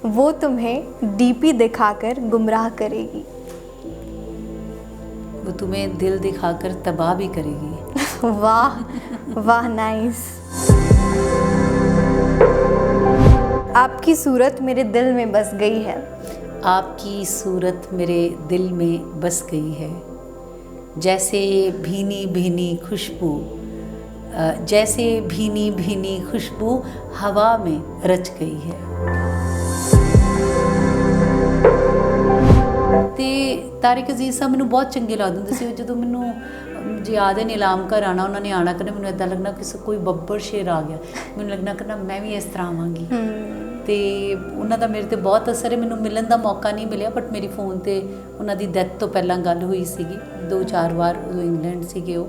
वो तुम्हें डीपी दिखाकर गुमराह करेगी। वो तुम्हें दिल दिखाकर तबाह भी करेगी। वाह वाह, नाइस। आपकी सूरत मेरे दिल में बस गई है। आपकी सूरत मेरे दिल में बस गई है। जैसे भीनी भीनी खुशबू, जैसे भीनी भीनी खुशबू हवा में रच गई है। ਤੇ ਤਾਰਿਕ ਅਜ਼ੀਜ਼ ਸਾਹਿਬ ਮੈਨੂੰ ਬਹੁਤ ਚੰਗੇ ਲੱਗਦੇ ਹੁੰਦੇ ਸੀ। ਜਦੋਂ ਮੈਨੂੰ ਜੇ ਯਾਦ ਹੈ ਨੀਲਾਮ ਘਰ ਆਉਣਾ, ਉਹਨਾਂ ਨੇ ਆਉਣਾ ਕਰਨਾ, ਮੈਨੂੰ ਇੱਦਾਂ ਲੱਗਣਾ ਕਿ ਕੋਈ ਬੱਬਰ ਸ਼ੇਰ ਆ ਗਿਆ, ਮੈਨੂੰ ਲੱਗਣਾ ਕਰਨਾ ਮੈਂ ਵੀ ਇਸ ਤਰ੍ਹਾਂ ਆਵਾਂਗੀ। ਅਤੇ ਉਹਨਾਂ ਦਾ ਮੇਰੇ 'ਤੇ ਬਹੁਤ ਅਸਰ ਹੈ। ਮੈਨੂੰ ਮਿਲਣ ਦਾ ਮੌਕਾ ਨਹੀਂ ਮਿਲਿਆ, ਬਟ ਮੇਰੀ ਫੋਨ 'ਤੇ ਉਹਨਾਂ ਦੀ ਡੈਥ ਤੋਂ ਪਹਿਲਾਂ ਗੱਲ ਹੋਈ ਸੀਗੀ 2-4 ਵਾਰ। ਉਦੋਂ ਇੰਗਲੈਂਡ ਸੀਗੇ ਉਹ।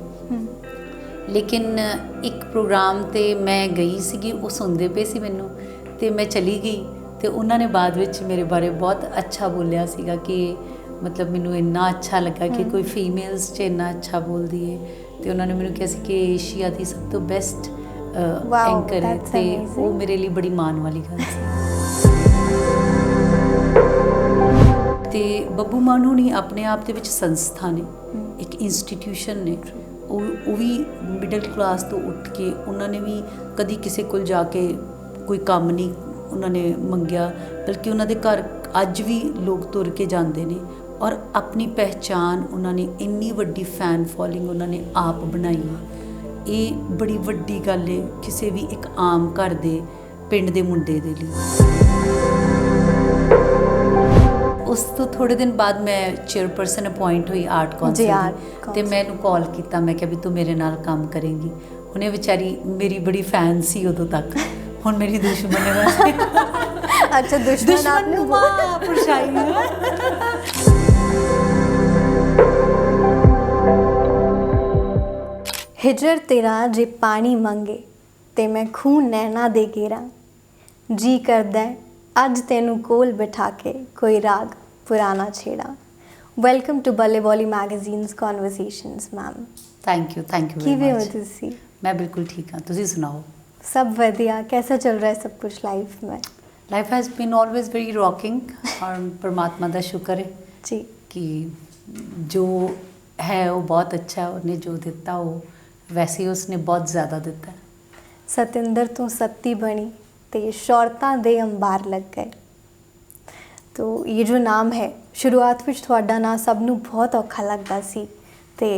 ਲੇਕਿਨ ਇੱਕ ਪ੍ਰੋਗਰਾਮ 'ਤੇ ਮੈਂ ਗਈ ਸੀਗੀ, ਉਹ ਸੁਣਦੇ ਪਏ ਸੀ ਮੈਨੂੰ, ਅਤੇ ਮੈਂ ਚਲੀ ਗਈ। ਅਤੇ ਉਹਨਾਂ ਨੇ ਬਾਅਦ ਵਿੱਚ ਮੇਰੇ ਬਾਰੇ ਬਹੁਤ ਅੱਛਾ ਬੋਲਿਆ ਸੀਗਾ ਕਿ ਮਤਲਬ ਮੈਨੂੰ ਇੰਨਾ ਅੱਛਾ ਲੱਗਾ ਕਿ ਕੋਈ ਫੀਮੇਲਸ 'ਚ ਇੰਨਾ ਅੱਛਾ ਬੋਲਦੀ ਹੈ। ਅਤੇ ਉਹਨਾਂ ਨੇ ਮੈਨੂੰ ਕਿਹਾ ਸੀ ਕਿ ਏਸ਼ੀਆ ਦੀ ਸਭ ਤੋਂ ਬੈਸਟ ਐਂਕਰ ਹੈ, ਅਤੇ ਉਹ ਮੇਰੇ ਲਈ ਬੜੀ ਮਾਣ ਵਾਲੀ ਗੱਲ ਸੀ। ਅਤੇ ਬੱਬੂ ਮਾਨ ਹੋਣੀ ਆਪਣੇ ਆਪ ਦੇ ਵਿੱਚ ਸੰਸਥਾ ਨੇ, ਇੱਕ ਇੰਸਟੀਟਿਊਸ਼ਨ ਨੇ। ਉਹ ਵੀ ਮਿਡਲ ਕਲਾਸ ਤੋਂ ਉੱਠ ਕੇ ਉਹਨਾਂ ਨੇ ਵੀ ਕਦੀ ਕਿਸੇ ਕੋਲ ਜਾ ਕੇ ਕੋਈ ਕੰਮ ਨਹੀਂ ਉਹਨਾਂ ਨੇ ਮੰਗਿਆ, ਬਲਕਿ ਉਹਨਾਂ ਦੇ ਘਰ ਅੱਜ ਵੀ ਲੋਕ ਤੁਰ ਕੇ ਜਾਂਦੇ ਨੇ। ਔਰ ਆਪਣੀ ਪਹਿਚਾਣ ਉਹਨਾਂ ਨੇ ਇੰਨੀ ਵੱਡੀ ਫੈਨ ਫੋਲੋਇੰਗ ਉਹਨਾਂ ਨੇ ਆਪ ਬਣਾਈ ਹੈ। ਇਹ ਬੜੀ ਵੱਡੀ ਗੱਲ ਹੈ ਕਿਸੇ ਵੀ ਇੱਕ ਆਮ ਘਰ ਦੇ ਪਿੰਡ ਦੇ ਮੁੰਡੇ ਦੇ ਲਈ। ਉਸ ਤੋਂ ਥੋੜ੍ਹੇ ਦਿਨ ਬਾਅਦ ਮੈਂ ਚੇਅਰਪਰਸਨ ਅਪੁਆਇੰਟ ਹੋਈ ਆਰਟ ਕੌਂਸਲ ਦੀ, ਅਤੇ ਮੈਂ ਇਹਨੂੰ ਕਾਲ ਕੀਤਾ, ਮੈਂ ਕਿਹਾ ਵੀ ਤੂੰ ਮੇਰੇ ਨਾਲ ਕੰਮ ਕਰੇਂਗੀ। ਉਹਨੇ ਵਿਚਾਰੀ ਮੇਰੀ ਬੜੀ ਫੈਨ ਸੀ ਉਦੋਂ ਤੱਕ, ਹੁਣ ਮੇਰੀ ਦੁਸ਼ਮਣ ਹੈ ਵੈਸੇ। ਅੱਛਾ, ਦੁਸ਼ਮਣ ਨੂੰ ਪਰਛਾਈ ਹੈ। ਹਿਜਰ ਤੇਰਾ ਜੇ ਪਾਣੀ ਮੰਗੇ ਤੇ ਮੈਂ ਖੂਨ ਨੈਣਾ ਦੇ ਘੇਰਾਂ, ਜੀ ਕਰਦਾ ਅੱਜ ਤੈਨੂੰ ਕੋਲ ਬਿਠਾ ਕੇ ਕੋਈ ਰਾਗ ਪੁਰਾਣਾ ਛੇੜਾ। ਵੈਲਕਮ ਟੂ ਬੱਲੇ ਬੋਲੀ magazines conversations ma'am. Thank you ਕਿਵੇਂ ਹੋ ਤੁਸੀਂ? ਮੈਂ ਬਿਲਕੁਲ ਠੀਕ ਹਾਂ, ਤੁਸੀਂ ਸੁਣਾਓ? सब बढ़िया। कैसा चल रहा है सब कुछ लाइफ में? Life has been always very rocking, और परमात्मा का शुक्र है जी कि जो है वो बहुत अच्छा है। उन्हें जो दिता वो वैसे ही उसने बहुत ज़्यादा दिता है। सतिंदर तो सत्ती बनी ते शौरतां दे अंबार लग गए। तो ये जो नाम है, शुरुआत ਵਿੱਚ ਤੁਹਾਡਾ ਨਾਂ ਸਭ ਨੂੰ ਬਹੁਤ ਔਖਾ ਲੱਗਦਾ ਸੀ, ਤੇ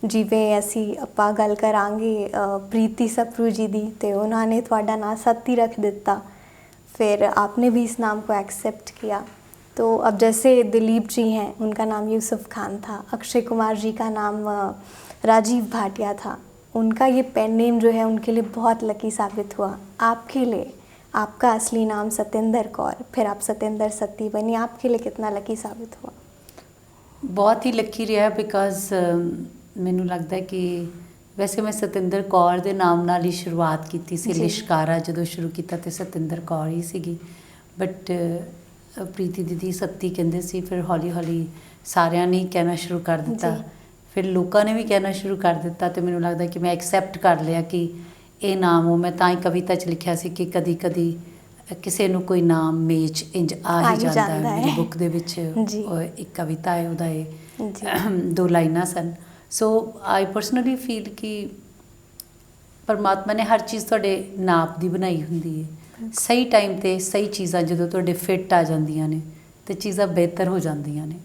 ਜਿਵੇਂ ਅਸੀਂ ਆਪਾਂ ਗੱਲ ਕਰਾਂਗੇ ਪ੍ਰੀਤੀ ਸਪਰੂ जी दी, तो उन्होंने ਤੁਹਾਡਾ ਨਾਂ सत्ती रख दिता, फिर आपने भी इस नाम को एक्सेप्ट किया। तो अब जैसे दिलीप जी हैं, उनका नाम यूसुफ खान था, अक्षय कुमार जी का नाम राजीव भाटिया था। उनका ये पेन नेम जो है उनके लिए बहुत लकी साबित हुआ। आपके लिए आपका असली नाम सतिंदर कौर, फिर आप सतिंदर सत्ती बनी, आपके लिए कितना लकी साबित हुआ? बहुत ही लकी रहा, बिकॉज ਮੈਨੂੰ ਲੱਗਦਾ ਕਿ ਵੈਸੇ ਮੈਂ ਸਤਿੰਦਰ ਕੌਰ ਦੇ ਨਾਮ ਨਾਲ ਹੀ ਸ਼ੁਰੂਆਤ ਕੀਤੀ ਸੀ। ਲਿਸ਼ਕਾਰਾ ਜਦੋਂ ਸ਼ੁਰੂ ਕੀਤਾ ਤੇ ਸਤਿੰਦਰ ਕੌਰ ਹੀ ਸੀਗੀ, ਬਟ ਪ੍ਰੀਤੀ ਦੀਦੀ ਸੱਤੀ ਕਹਿੰਦੇ ਸੀ। ਫਿਰ ਹੌਲੀ ਹੌਲੀ ਸਾਰਿਆਂ ਨੇ ਕਹਿਣਾ ਸ਼ੁਰੂ ਕਰ ਦਿੱਤਾ, ਫਿਰ ਲੋਕਾਂ ਨੇ ਵੀ ਕਹਿਣਾ ਸ਼ੁਰੂ ਕਰ ਦਿੱਤਾ, ਅਤੇ ਮੈਨੂੰ ਲੱਗਦਾ ਕਿ ਮੈਂ ਐਕਸੈਪਟ ਕਰ ਲਿਆ ਕਿ ਇਹ ਨਾਮ ਉਹ। ਮੈਂ ਤਾਂ ਹੀ ਕਵਿਤਾ 'ਚ ਲਿਖਿਆ ਸੀ ਕਿ ਕਦੀ ਕਦੀ ਕਿਸੇ ਨੂੰ ਕੋਈ ਨਾਮ ਮੇਚ ਇੰਜ ਆ ਹੀ ਜਾਂਦਾ ਹੈ। ਮੇਰੀ ਬੁੱਕ ਦੇ ਵਿੱਚ ਇੱਕ ਕਵਿਤਾ ਹੈ, ਉਹਦਾ ਇਹ 2 ਲਾਈਨਾਂ ਸਨ। ਸੋ ਆਈ ਪਰਸਨਲੀ ਫੀਲ ਕਿ ਪਰਮਾਤਮਾ ਨੇ ਹਰ ਚੀਜ਼ ਤੁਹਾਡੇ ਨਾਪ ਦੀ ਬਣਾਈ ਹੁੰਦੀ ਹੈ। ਸਹੀ ਟਾਈਮ 'ਤੇ ਸਹੀ ਚੀਜ਼ਾਂ ਜਦੋਂ ਤੁਹਾਡੇ ਫਿੱਟ ਆ ਜਾਂਦੀਆਂ ਨੇ ਤੇ ਚੀਜ਼ਾਂ ਬਿਹਤਰ ਹੋ ਜਾਂਦੀਆਂ ਨੇ।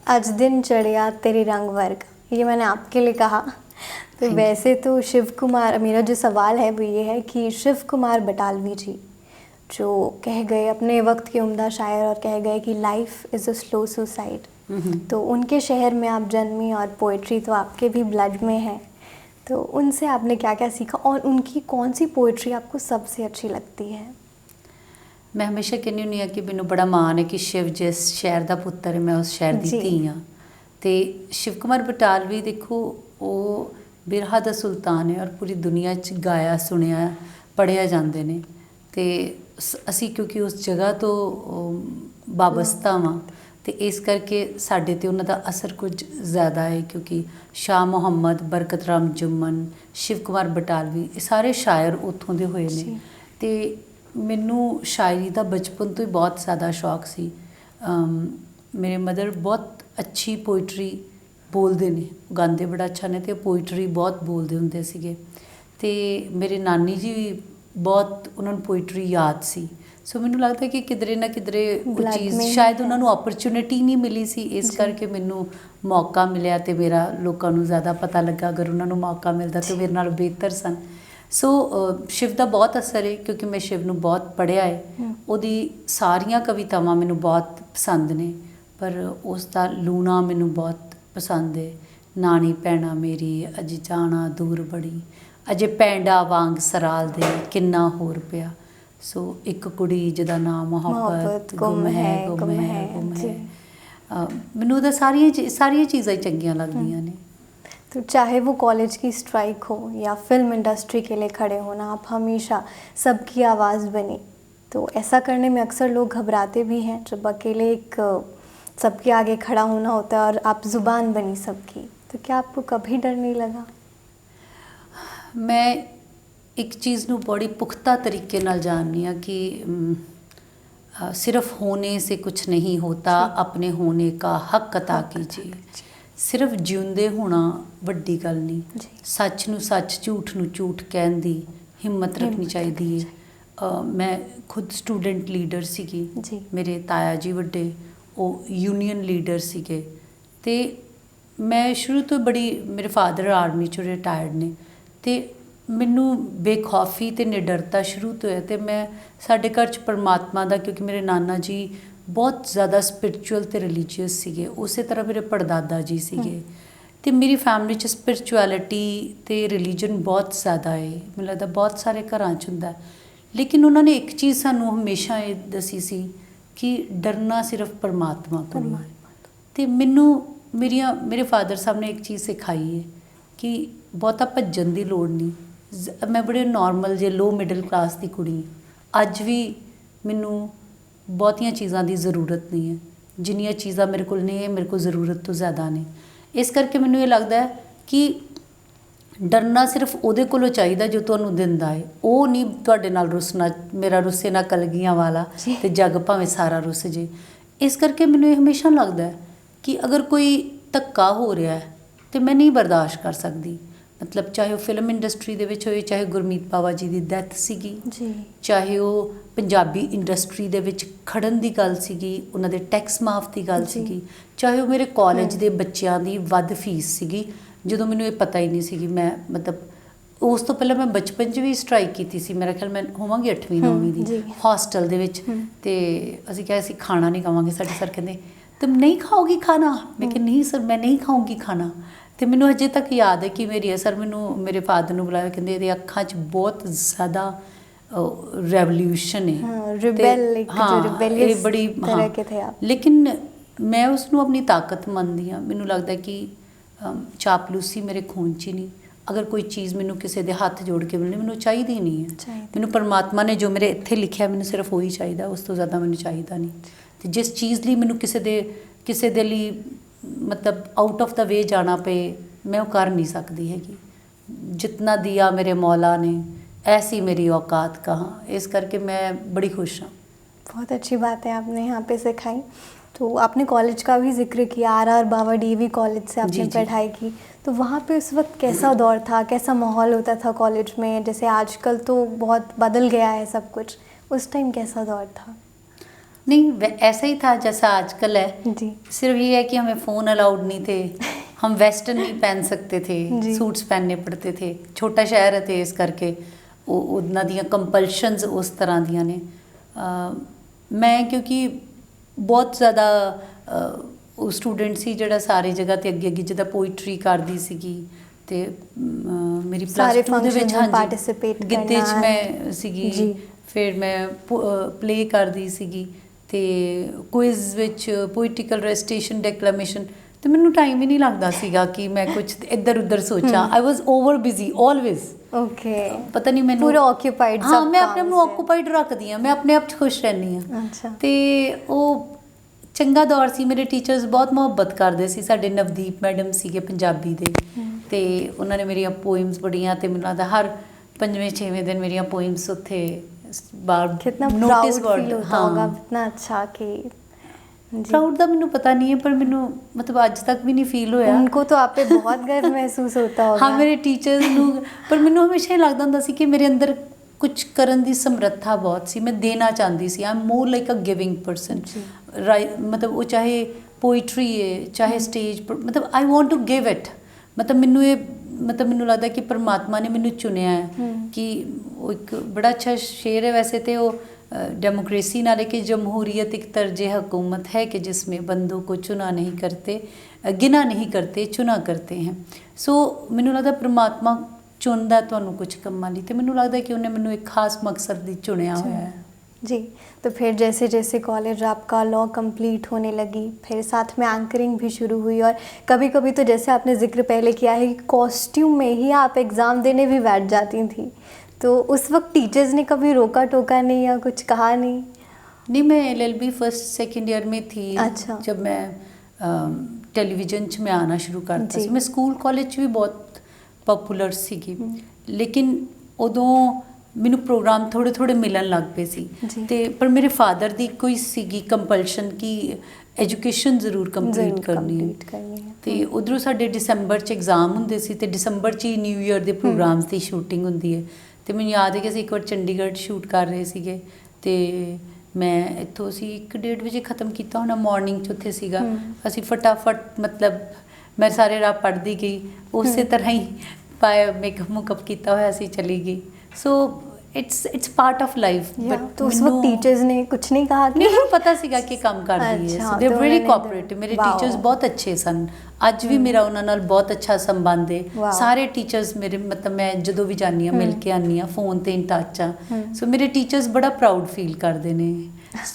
आज दिन चढ़िया तेरे रंग वर्ग, ये मैंने आपके लिए कहा। तो वैसे तो शिव कुमार, मेरा जो सवाल है वो ये है कि शिव कुमार बटालवी जी जो कह गए अपने वक्त के उम्दा शायर, और कह गए कि life is a slow suicide, तो उनके शहर में आप जन्मी और पोइट्री तो आपके भी ब्लड में है। तो उनसे आपने क्या क्या सीखा, और उनकी कौन सी पोइट्री आपको सबसे अच्छी लगती है? ਮੈਂ ਹਮੇਸ਼ਾ ਕਹਿੰਦੀ ਹੁੰਦੀ ਹਾਂ ਕਿ ਮੈਨੂੰ ਬੜਾ ਮਾਣ ਹੈ ਕਿ ਸ਼ਿਵ ਜਿਸ ਸ਼ਹਿਰ ਦਾ ਪੁੱਤਰ ਹੈ, ਮੈਂ ਉਸ ਸ਼ਹਿਰ ਦੀ ਧੀ ਹਾਂ। ਅਤੇ ਸ਼ਿਵ ਕੁਮਾਰ ਬਟਾਲਵੀ ਦੇਖੋ, ਉਹ ਬਿਰਹਾ ਦਾ ਸੁਲਤਾਨ ਹੈ, ਔਰ ਪੂਰੀ ਦੁਨੀਆ 'ਚ ਗਾਇਆ ਸੁਣਿਆ ਪੜ੍ਹਿਆ ਜਾਂਦੇ ਨੇ। ਅਤੇ ਅਸੀਂ ਕਿਉਂਕਿ ਉਸ ਜਗ੍ਹਾ ਤੋਂ ਵਾਬਸਤਾ ਵਾਂ, ਅਤੇ ਇਸ ਕਰਕੇ ਸਾਡੇ 'ਤੇ ਉਹਨਾਂ ਦਾ ਅਸਰ ਕੁਝ ਜ਼ਿਆਦਾ ਹੈ। ਕਿਉਂਕਿ ਸ਼ਾਹ ਮੁਹੰਮਦ, ਬਰਕਤ ਰਾਮ ਜੁਮਨ, ਸ਼ਿਵ ਕੁਮਾਰ ਬਟਾਲਵੀ, ਇਹ ਸਾਰੇ ਸ਼ਾਇਰ ਉੱਥੋਂ ਦੇ ਹੋਏ ਨੇ। ਅਤੇ ਮੈਨੂੰ ਸ਼ਾਇਰੀ ਦਾ ਬਚਪਨ ਤੋਂ ਹੀ ਬਹੁਤ ਜ਼ਿਆਦਾ ਸ਼ੌਕ ਸੀ। ਮੇਰੇ ਮਦਰ ਬਹੁਤ ਅੱਛੀ ਪੋਇਟਰੀ ਬੋਲਦੇ ਨੇ, ਗਾਉਂਦੇ ਬੜਾ ਅੱਛਾ ਨੇ, ਅਤੇ ਪੋਇਟਰੀ ਬਹੁਤ ਬੋਲਦੇ ਹੁੰਦੇ ਸੀਗੇ। ਅਤੇ ਮੇਰੇ ਨਾਨੀ ਜੀ ਵੀ ਬਹੁਤ, ਉਹਨਾਂ ਨੂੰ ਪੋਇਟਰੀ ਯਾਦ ਸੀ। ਸੋ ਮੈਨੂੰ ਲੱਗਦਾ ਕਿ ਕਿਧਰੇ ਨਾ ਕਿਧਰੇ ਉਹ ਚੀਜ਼ ਸ਼ਾਇਦ ਉਹਨਾਂ ਨੂੰ ਓਪਰਚੁਨਿਟੀ ਨਹੀਂ ਮਿਲੀ ਸੀ, ਇਸ ਕਰਕੇ ਮੈਨੂੰ ਮੌਕਾ ਮਿਲਿਆ ਅਤੇ ਮੇਰਾ ਲੋਕਾਂ ਨੂੰ ਜ਼ਿਆਦਾ ਪਤਾ ਲੱਗਾ। ਅਗਰ ਉਹਨਾਂ ਨੂੰ ਮੌਕਾ ਮਿਲਦਾ ਤਾਂ ਮੇਰੇ ਨਾਲ ਬਿਹਤਰ ਸਨ। ਸੋ ਸ਼ਿਵ ਦਾ ਬਹੁਤ ਅਸਰ ਹੈ, ਕਿਉਂਕਿ ਮੈਂ ਸ਼ਿਵ ਨੂੰ ਬਹੁਤ ਪੜ੍ਹਿਆ ਹੈ। ਉਹਦੀ ਸਾਰੀਆਂ ਕਵਿਤਾਵਾਂ ਮੈਨੂੰ ਬਹੁਤ ਪਸੰਦ ਨੇ, ਪਰ ਉਸ ਦਾ ਲੂਣਾ ਮੈਨੂੰ ਬਹੁਤ ਪਸੰਦ ਹੈ। ਨਾਣੀ ਭੈਣਾ ਮੇਰੀ ਅਜੇ ਜਾਣਾ ਦੂਰ ਬੜੀ, ਅਜੇ ਪੈਂਡਾ ਵਾਂਗ ਸਰਾਲ ਦੇ ਕਿੰਨਾ ਹੋਰ ਪਿਆ। ਸੋ ਇੱਕ ਕੁੜੀ ਜਿਹਦਾ ਨਾਮ ਮੁਹੱਬਤ ਗੁੰਮ ਹੈ ਗੁੰਮ ਹੈ ਗੁੰਮ ਹੈ। ਮੈਨੂੰ ਉਹਦਾ ਸਾਰੀਆਂ ਚੀਜ਼ਾਂ ਹੀ ਚੰਗੀਆਂ ਲੱਗਦੀਆਂ ਨੇ। तो चाहे वो कॉलेज की स्ट्राइक हो या फिल्म इंडस्ट्री के लिए खड़े होना, आप हमेशा सबकी आवाज़ बनी। तो ऐसा करने में अक्सर लोग घबराते भी हैं जब अकेले एक सबके आगे खड़ा होना होता है और आप ज़ुबान बनी सबकी। तो क्या आपको कभी डर नहीं लगा? मैं एक चीज़ ਨੂੰ बड़ी पुख्ता तरीके नाल जाननी हाँ कि सिर्फ होने से कुछ नहीं होता, अपने होने का हक अता कीजिए। ਸਿਰਫ ਜਿਉਂਦੇ ਹੋਣਾ ਵੱਡੀ ਗੱਲ ਨਹੀਂ, ਸੱਚ ਨੂੰ ਸੱਚ, ਝੂਠ ਨੂੰ ਝੂਠ ਕਹਿਣ ਦੀ ਹਿੰਮਤ ਰੱਖਣੀ ਚਾਹੀਦੀ ਹੈ। ਮੈਂ ਖੁਦ ਸਟੂਡੈਂਟ ਲੀਡਰ ਸੀਗੀ, ਮੇਰੇ ਤਾਇਆ ਜੀ ਵੱਡੇ ਉਹ ਯੂਨੀਅਨ ਲੀਡਰ ਸੀਗੇ, ਅਤੇ ਮੈਂ ਸ਼ੁਰੂ ਤੋਂ ਬੜੀ, ਮੇਰੇ ਫਾਦਰ ਆਰਮੀ 'ਚੋਂ ਰਿਟਾਇਰਡ ਨੇ, ਅਤੇ ਮੈਨੂੰ ਬੇਖੌਫੀ ਅਤੇ ਨਿਡਰਤਾ ਸ਼ੁਰੂ ਤੋਂ ਹੈ। ਅਤੇ ਮੈਂ ਸਾਡੇ ਘਰ 'ਚ ਪਰਮਾਤਮਾ ਦਾ, ਕਿਉਂਕਿ ਮੇਰੇ ਨਾਨਾ ਜੀ ਬਹੁਤ ਜ਼ਿਆਦਾ ਸਪਿਰਿਚੁਅਲ ਅਤੇ ਰਿਲੀਜੀਅਸ ਸੀਗੇ, ਉਸੇ ਤਰ੍ਹਾਂ ਮੇਰੇ ਪੜਦਾਦਾ ਜੀ ਸੀਗੇ, ਅਤੇ ਮੇਰੀ ਫੈਮਿਲੀ 'ਚ ਸਪਿਰਿਚੁਅਲਿਟੀ ਅਤੇ ਰਿਲੀਜਨ ਬਹੁਤ ਜ਼ਿਆਦਾ ਹੈ। ਮੈਨੂੰ ਲੱਗਦਾ ਬਹੁਤ ਸਾਰੇ ਘਰਾਂ 'ਚ ਹੁੰਦਾ, ਲੇਕਿਨ ਉਹਨਾਂ ਨੇ ਇੱਕ ਚੀਜ਼ ਸਾਨੂੰ ਹਮੇਸ਼ਾ ਇਹ ਦੱਸੀ ਸੀ ਕਿ ਡਰਨਾ ਸਿਰਫ ਪਰਮਾਤਮਾ ਤੋਂ ਹੈ। ਅਤੇ ਮੇਰੇ ਫਾਦਰ ਸਾਹਿਬ ਨੇ ਇੱਕ ਚੀਜ਼ ਸਿਖਾਈ ਹੈ ਕਿ ਬਹੁਤਾ ਭੱਜਣ ਦੀ ਲੋੜ ਨਹੀਂ। ਮੈਂ ਬੜੇ ਨੋਰਮਲ ਜੇ ਲੋ ਮਿਡਲ ਕਲਾਸ ਦੀ ਕੁੜੀ, ਅੱਜ ਵੀ ਮੈਨੂੰ ਬਹੁਤੀਆਂ ਚੀਜ਼ਾਂ ਦੀ ਜ਼ਰੂਰਤ ਨਹੀਂ ਹੈ। ਜਿੰਨੀਆਂ ਚੀਜ਼ਾਂ ਮੇਰੇ ਕੋਲ ਨੇ, ਮੇਰੇ ਕੋਲ ਜ਼ਰੂਰਤ ਤੋਂ ਜ਼ਿਆਦਾ ਨੇ। ਇਸ ਕਰਕੇ ਮੈਨੂੰ ਇਹ ਲੱਗਦਾ ਹੈ ਕਿ ਡਰਨਾ ਸਿਰਫ ਉਹਦੇ ਕੋਲੋਂ ਚਾਹੀਦਾ ਜੋ ਤੁਹਾਨੂੰ ਦਿੰਦਾ ਹੈ। ਉਹ ਨਹੀਂ ਤੁਹਾਡੇ ਨਾਲ ਰੁੱਸਣਾ, ਮੇਰਾ ਰੁੱਸੇ ਨਾ ਕਲਗੀਆਂ ਵਾਲਾ ਅਤੇ ਜੱਗ ਭਾਵੇਂ ਸਾਰਾ ਰੁੱਸ ਜੇ। ਇਸ ਕਰਕੇ ਮੈਨੂੰ ਇਹ ਹਮੇਸ਼ਾ ਲੱਗਦਾ ਹੈ ਕਿ ਅਗਰ ਕੋਈ ਧੱਕਾ ਹੋ ਰਿਹਾ ਹੈ ਤਾਂ ਮੈਂ ਨਹੀਂ ਬਰਦਾਸ਼ਤ ਕਰ ਸਕਦੀ। ਮਤਲਬ ਚਾਹੇ ਉਹ ਫਿਲਮ ਇੰਡਸਟਰੀ ਦੇ ਵਿੱਚ ਹੋਏ, ਚਾਹੇ ਗੁਰਮੀਤ ਬਾਵਾ ਜੀ ਦੀ ਡੈਥ ਸੀਗੀ, ਚਾਹੇ ਉਹ ਪੰਜਾਬੀ ਇੰਡਸਟਰੀ ਦੇ ਵਿੱਚ ਖੜਨ ਦੀ ਗੱਲ ਸੀਗੀ, ਉਹਨਾਂ ਦੇ ਟੈਕਸ ਮਾਫ ਦੀ ਗੱਲ ਸੀਗੀ, ਚਾਹੇ ਉਹ ਮੇਰੇ ਕਾਲਜ ਦੇ ਬੱਚਿਆਂ ਦੀ ਵੱਧ ਫੀਸ ਸੀਗੀ, ਜਦੋਂ ਮੈਨੂੰ ਇਹ ਪਤਾ ਹੀ ਨਹੀਂ ਸੀਗੀ। ਮੈਂ ਮਤਲਬ ਉਸ ਤੋਂ ਪਹਿਲਾਂ ਮੈਂ ਬਚਪਨ 'ਚ ਵੀ ਸਟਰਾਈਕ ਕੀਤੀ ਸੀ। ਮੇਰਾ ਖਿਆਲ ਮੈਂ ਹੋਵਾਂਗੀ 8ਵੀਂ 9ਵੀਂ ਦੀ, ਹੋਸਟਲ ਦੇ ਵਿੱਚ, ਅਤੇ ਅਸੀਂ ਕਿਹਾ ਅਸੀਂ ਖਾਣਾ ਨਹੀਂ ਖਾਵਾਂਗੇ। ਸਾਡੇ ਸਰ ਕਹਿੰਦੇ ਤੁਮ ਨਹੀਂ ਖਾਓਗੀ ਖਾਣਾ? ਮੈਂ ਕਿਹਾ ਨਹੀਂ ਸਰ, ਮੈਂ ਨਹੀਂ ਖਾਊਂਗੀ ਖਾਣਾ। ਅਤੇ ਮੈਨੂੰ ਅਜੇ ਤੱਕ ਯਾਦ ਹੈ ਕਿ ਸਰ ਮੈਨੂੰ ਮੇਰੇ ਫਾਦਰ ਨੂੰ ਬੁਲਾਇਆ, ਕਹਿੰਦੇ ਇਹਦੇ ਅੱਖਾਂ 'ਚ ਬਹੁਤ ਜ਼ਿਆਦਾ ਰੈਵੋਲਿਊਸ਼ਨ ਹੈ, ਇਹ ਬੜੀ, ਲੇਕਿਨ ਮੈਂ ਉਸਨੂੰ ਆਪਣੀ ਤਾਕਤ ਮੰਨਦੀ ਹਾਂ। ਮੈਨੂੰ ਲੱਗਦਾ ਕਿ ਚਾਪਲੂਸੀ ਮੇਰੇ ਖੂਨ 'ਚ ਹੀ ਨਹੀਂ। ਅਗਰ ਕੋਈ ਚੀਜ਼ ਮੈਨੂੰ ਕਿਸੇ ਦੇ ਹੱਥ ਜੋੜ ਕੇ ਮਿਲਣੀ, ਮੈਨੂੰ ਚਾਹੀਦੀ ਨਹੀਂ ਹੈ। ਮੈਨੂੰ ਪਰਮਾਤਮਾ ਨੇ ਜੋ ਮੇਰੇ ਇੱਥੇ ਲਿਖਿਆ, ਮੈਨੂੰ ਸਿਰਫ ਉਹੀ ਚਾਹੀਦਾ, ਉਸ ਤੋਂ ਜ਼ਿਆਦਾ ਮੈਨੂੰ ਚਾਹੀਦਾ ਨਹੀਂ। ਅਤੇ ਜਿਸ ਚੀਜ਼ ਲਈ ਮੈਨੂੰ ਕਿਸੇ ਦੇ ਲਈ ਮਤਲਬ ਆਊਟ ਆਫ ਦਾ ਵੇ ਜਾਣਾ ਪਏ, ਮੈਂ ਉਹ ਕਰ ਨਹੀਂ ਸਕਦੀ ਹੈਗੀ। ਜਿਤਨਾ ਦਿया मेरे मौला ने ऐसी मेरी औकात कहाँ। इस करके मैं बड़ी खुश हूँ। बहुत अच्छी बात है आपने यहाँ पे सिखाई। तो आपने कॉलेज का भी जिक्र किया, RR बाबा DAV कॉलेज से आपने पढ़ाई की, तो वहाँ पे उस वक्त कैसा दौर था, कैसा माहौल होता था कॉलेज में? जैसे आजकल तो बहुत बदल गया है सब कुछ, उस टाइम कैसा दौर था? नहीं, ऐसा ही था जैसा आजकल है जी। सिर्फ ये है कि हमें फ़ोन अलाउड नहीं थे, हम वेस्टर्न नहीं पहन सकते थे, सूट्स पहनने पड़ते थे। छोटा शहर है तो इस करके उन्होंने दियाँ कंपल्शनस उस तरह दियाँ ने। मैं क्योंकि बहुत ज़्यादा स्टूडेंट सी जिहड़ा सारी जगह ते अगे अगे जिदा पोइट्री करदी सीगी, ते मेरी प्लस 2 ਦੇ ਵਿੱਚ ਪਾਰਟਿਸਿਪੇਟ ਕਰਨਾ, ਗਿੱਧੇ 'ਚ ਮੈਂ ਸੀਗੀ, ਫਿਰ ਮੈਂ ਪਲੇ ਕਰਦੀ ਸੀਗੀ, ਅਤੇ ਕੁਇਜ਼ ਵਿੱਚ ਪੋਈਟੀਕਲ ਰੈਸਟੇਸ਼ਨ, ਡੈਕਲਾਮੇਸ਼ਨ, ਅਤੇ ਮੈਨੂੰ ਟਾਈਮ ਹੀ ਨਹੀਂ ਲੱਗਦਾ ਸੀਗਾ ਕਿ ਮੈਂ ਕੁਛ ਇੱਧਰ ਉੱਧਰ ਸੋਚਾਂ। ਆਈ ਵਾਜ਼ ਓਵਰ ਬਿਜ਼ੀ ਆਲਵੇਜ਼। ਓਕੇ, ਪਤਾ ਨਹੀਂ ਮੈਨੂੰ ਪੂਰਾ ਆਕਿਊਪਾਈਡ। ਹਾਂ, ਮੈਂ ਆਪਣੇ ਆਪ ਨੂੰ ਆਕਿਊਪਾਈਡ ਰੱਖਦੀ ਹਾਂ, ਮੈਂ ਆਪਣੇ ਆਪ 'ਚ ਖੁਸ਼ ਰਹਿੰਦੀ ਹਾਂ। ਅਤੇ ਉਹ ਚੰਗਾ ਦੌਰ ਸੀ। ਮੇਰੇ ਟੀਚਰਸ ਬਹੁਤ ਮੁਹੱਬਤ ਕਰਦੇ ਸੀ। ਸਾਡੇ ਨਵਦੀਪ ਮੈਡਮ ਸੀਗੇ ਪੰਜਾਬੀ ਦੇ, ਅਤੇ ਉਹਨਾਂ ਨੇ ਮੇਰੀਆਂ ਪੋਇਮਸ ਪੜ੍ਹੀਆਂ, ਅਤੇ ਮੈਨੂੰ ਲੱਗਦਾ ਹਰ 5ਵੇਂ 6ਵੇਂ ਦਿਨ ਮੇਰੀਆਂ ਪੋਇਮਸ ਉੱਥੇ ਬਾਰ कितना ਨੋਟਿਸ प्राउड फील होता होगा, ਹਾਂ इतना अच्छा कि जी। ਪ੍ਰਾਊਡ ਦਾ ਮੈਨੂੰ ਪਤਾ ਨਹੀਂ ਹੈ, ਪਰ ਮੈਨੂੰ ਮਤਲਬ ਅੱਜ ਤੱਕ ਵੀ ਨਹੀਂ ਫੀਲ ਹੋਇਆ। उनको तो आप पे बहुत गर्व महसूस होता होगा। ਹਾਂ ਮੇਰੇ ਟੀਚਰਸ ਨੂੰ, ਪਰ ਮੈਨੂੰ ਹਮੇਸ਼ਾ ਇਹ ਲੱਗਦਾ ਹੁੰਦਾ ਸੀ ਕਿ ਮੇਰੇ ਅੰਦਰ ਕੁਝ ਕਰਨ ਦੀ ਸਮਰੱਥਾ ਬਹੁਤ ਸੀ, ਮੈਂ ਦੇਣਾ ਚਾਹੁੰਦੀ ਸੀ। I am more like a giving person, ਮਤਲਬ ਉਹ ਚਾਹੇ ਪੋਇਟਰੀ ਹੈ, ਚਾਹੇ ਸਟੇਜ, ਮਤਲਬ I want to give it. ਮਤਲਬ ਮੈਨੂੰ ਇਹ, ਮਤਲਬ ਮੈਨੂੰ ਲੱਗਦਾ ਕਿ ਪਰਮਾਤਮਾ ਨੇ ਮੈਨੂੰ ਚੁਣਿਆ ਹੈ ਕਿ ਉਹ ਇੱਕ ਬੜਾ ਅੱਛਾ ਸ਼ੇਰ ਹੈ ਵੈਸੇ ਤੇ ਉਹ डेमोक्रेसी ना लेके जमहूरियत एक तर्ज हुकूमत है कि जिसमें बंदों को चुना नहीं करते, गिना नहीं करते, चुना करते हैं। सो मैनू लगता परमात्मा चुनता तुहानू कुछ कम्मां लई, ते मैनू लगता कि उन्हें मैनू एक खास मकसद लई चुनिया होया है। जी। तो फिर जैसे जैसे कॉलेज आपका लॉ कंप्लीट होने लगी, फिर साथ में एंकरिंग भी शुरू हुई, और कभी कभी तो जैसे आपने जिक्र पहले किया है कि कॉस्ट्यूम में ही आप एग्ज़ाम देने भी बैठ जाती थी, तो उस वक्त टीचर्स ने कभी रोका टोका नहीं या कुछ कहा नहीं? नहीं, मैं LLB फर्स्ट सेकंड ईयर में थी। अच्छा। जब मैं टेलीविजन च मैं आना शुरू करता सी, मैं स्कूल कॉलेज भी बहुत पॉपुलर ਸੀਗੀ, ਲੇਕਿਨ ਉਦੋਂ ਮੈਨੂੰ ਪ੍ਰੋਗਰਾਮ ਥੋੜੇ ਥੋੜੇ ਮਿਲਣ ਲੱਗ ਪਏ ਸੀ। ਤੇ ਪਰ ਮੇਰੇ ਫਾਦਰ ਦੀ ਕੋਈ ਸੀਗੀ ਕੰਪਲਸ਼ਨ ਕਿ ਐਜੂਕੇਸ਼ਨ ਜ਼ਰੂਰ ਕੰਪਲੀਟ ਕਰਨੀ ਹੈ। ਤੇ ਉਧਰੋਂ ਸਾਡੇ ਦਸੰਬਰ 'ਚ ਐਗਜ਼ਾਮ ਹੁੰਦੇ ਸੀ, ਤੇ ਦਸੰਬਰ 'ਚ ਹੀ ਨਿਊ ਈਅਰ ਦੇ ਪ੍ਰੋਗਰਾਮਸ ਦੀ ਸ਼ੂਟਿੰਗ ਹੁੰਦੀ ਹੈ। ਤੇ ਮੈਨੂੰ ਯਾਦ ਹੈ ਕਿ ਅਸੀਂ ਇੱਕ ਵਾਰ ਚੰਡੀਗੜ੍ਹ ਸ਼ੂਟ ਕਰ ਰਹੇ ਸੀਗੇ, ਤੇ ਮੈਂ ਇੱਥੋਂ ਅਸੀਂ 1-1:30 ਵਜੇ ਖ਼ਤਮ ਕੀਤਾ ਹੋਣਾ, ਮਾਰਨਿੰਗ 'ਚ ਉੱਥੇ ਸੀਗਾ। ਅਸੀਂ ਫਟਾਫਟ ਮਤਲਬ ਮੈਂ ਸਾਰੇ ਰਾਹ ਪੜ੍ਹਦੀ ਗਈ, ਉਸੇ ਤਰ੍ਹਾਂ ਹੀ ਪਾਇਆ ਮੇਕਅਪ ਮੁਕਅਪ ਕੀਤਾ ਹੋਇਆ ਸੀ, ਚਲੀ ਗਈ। So it's part of life. But तो उस वक्त टीचर्स ने कुछ नहीं कहा कि नहीं, पता सीगा कि काम करदी है। They are very cooperative. मेरे टीचर्स बहुत अच्छे सन, ਅੱਜ ਵੀ ਮੇਰਾ ਉਹਨਾਂ ਨਾਲ ਬਹੁਤ ਅੱਛਾ ਸੰਬੰਧ ਹੈ। ਸਾਰੇ ਟੀਚਰਸ ਮੇਰੇ, ਮਤਲਬ ਮੈਂ ਜਦੋਂ ਵੀ ਜਾਂਦੀ ਹਾਂ ਮਿਲ ਕੇ ਆਉਂਦੀ ਹਾਂ, ਫੋਨ 'ਤੇ ਇਨ ਟੱਚ ਆ। ਸੋ ਮੇਰੇ ਟੀਚਰਸ ਬੜਾ ਪ੍ਰਾਊਡ ਫੀਲ ਕਰਦੇ ਨੇ,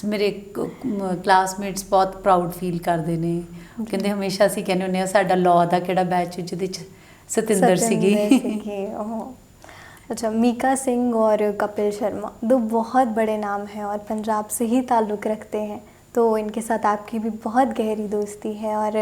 ਮੇਰੇ ਕਲਾਸਮੇਟਸ ਬਹੁਤ ਪ੍ਰਾਊਡ ਫੀਲ ਕਰਦੇ ਨੇ। ਕਹਿੰਦੇ ਹਮੇਸ਼ਾ ਅਸੀਂ ਕਹਿੰਦੇ ਹੁੰਦੇ ਹਾਂ ਸਾਡਾ ਲਾਅ ਦਾ ਕਿਹੜਾ ਬੈਚ ਜਿਹਦੇ 'ਚ ਸਤਿੰਦਰ ਸੀਗੀ। अच्छा, मीका सिंह और कपिल शर्मा दो बहुत बड़े नाम हैं और पंजाब से ही ताल्लुक़ रखते हैं, तो इनके साथ आपकी भी बहुत गहरी दोस्ती है। और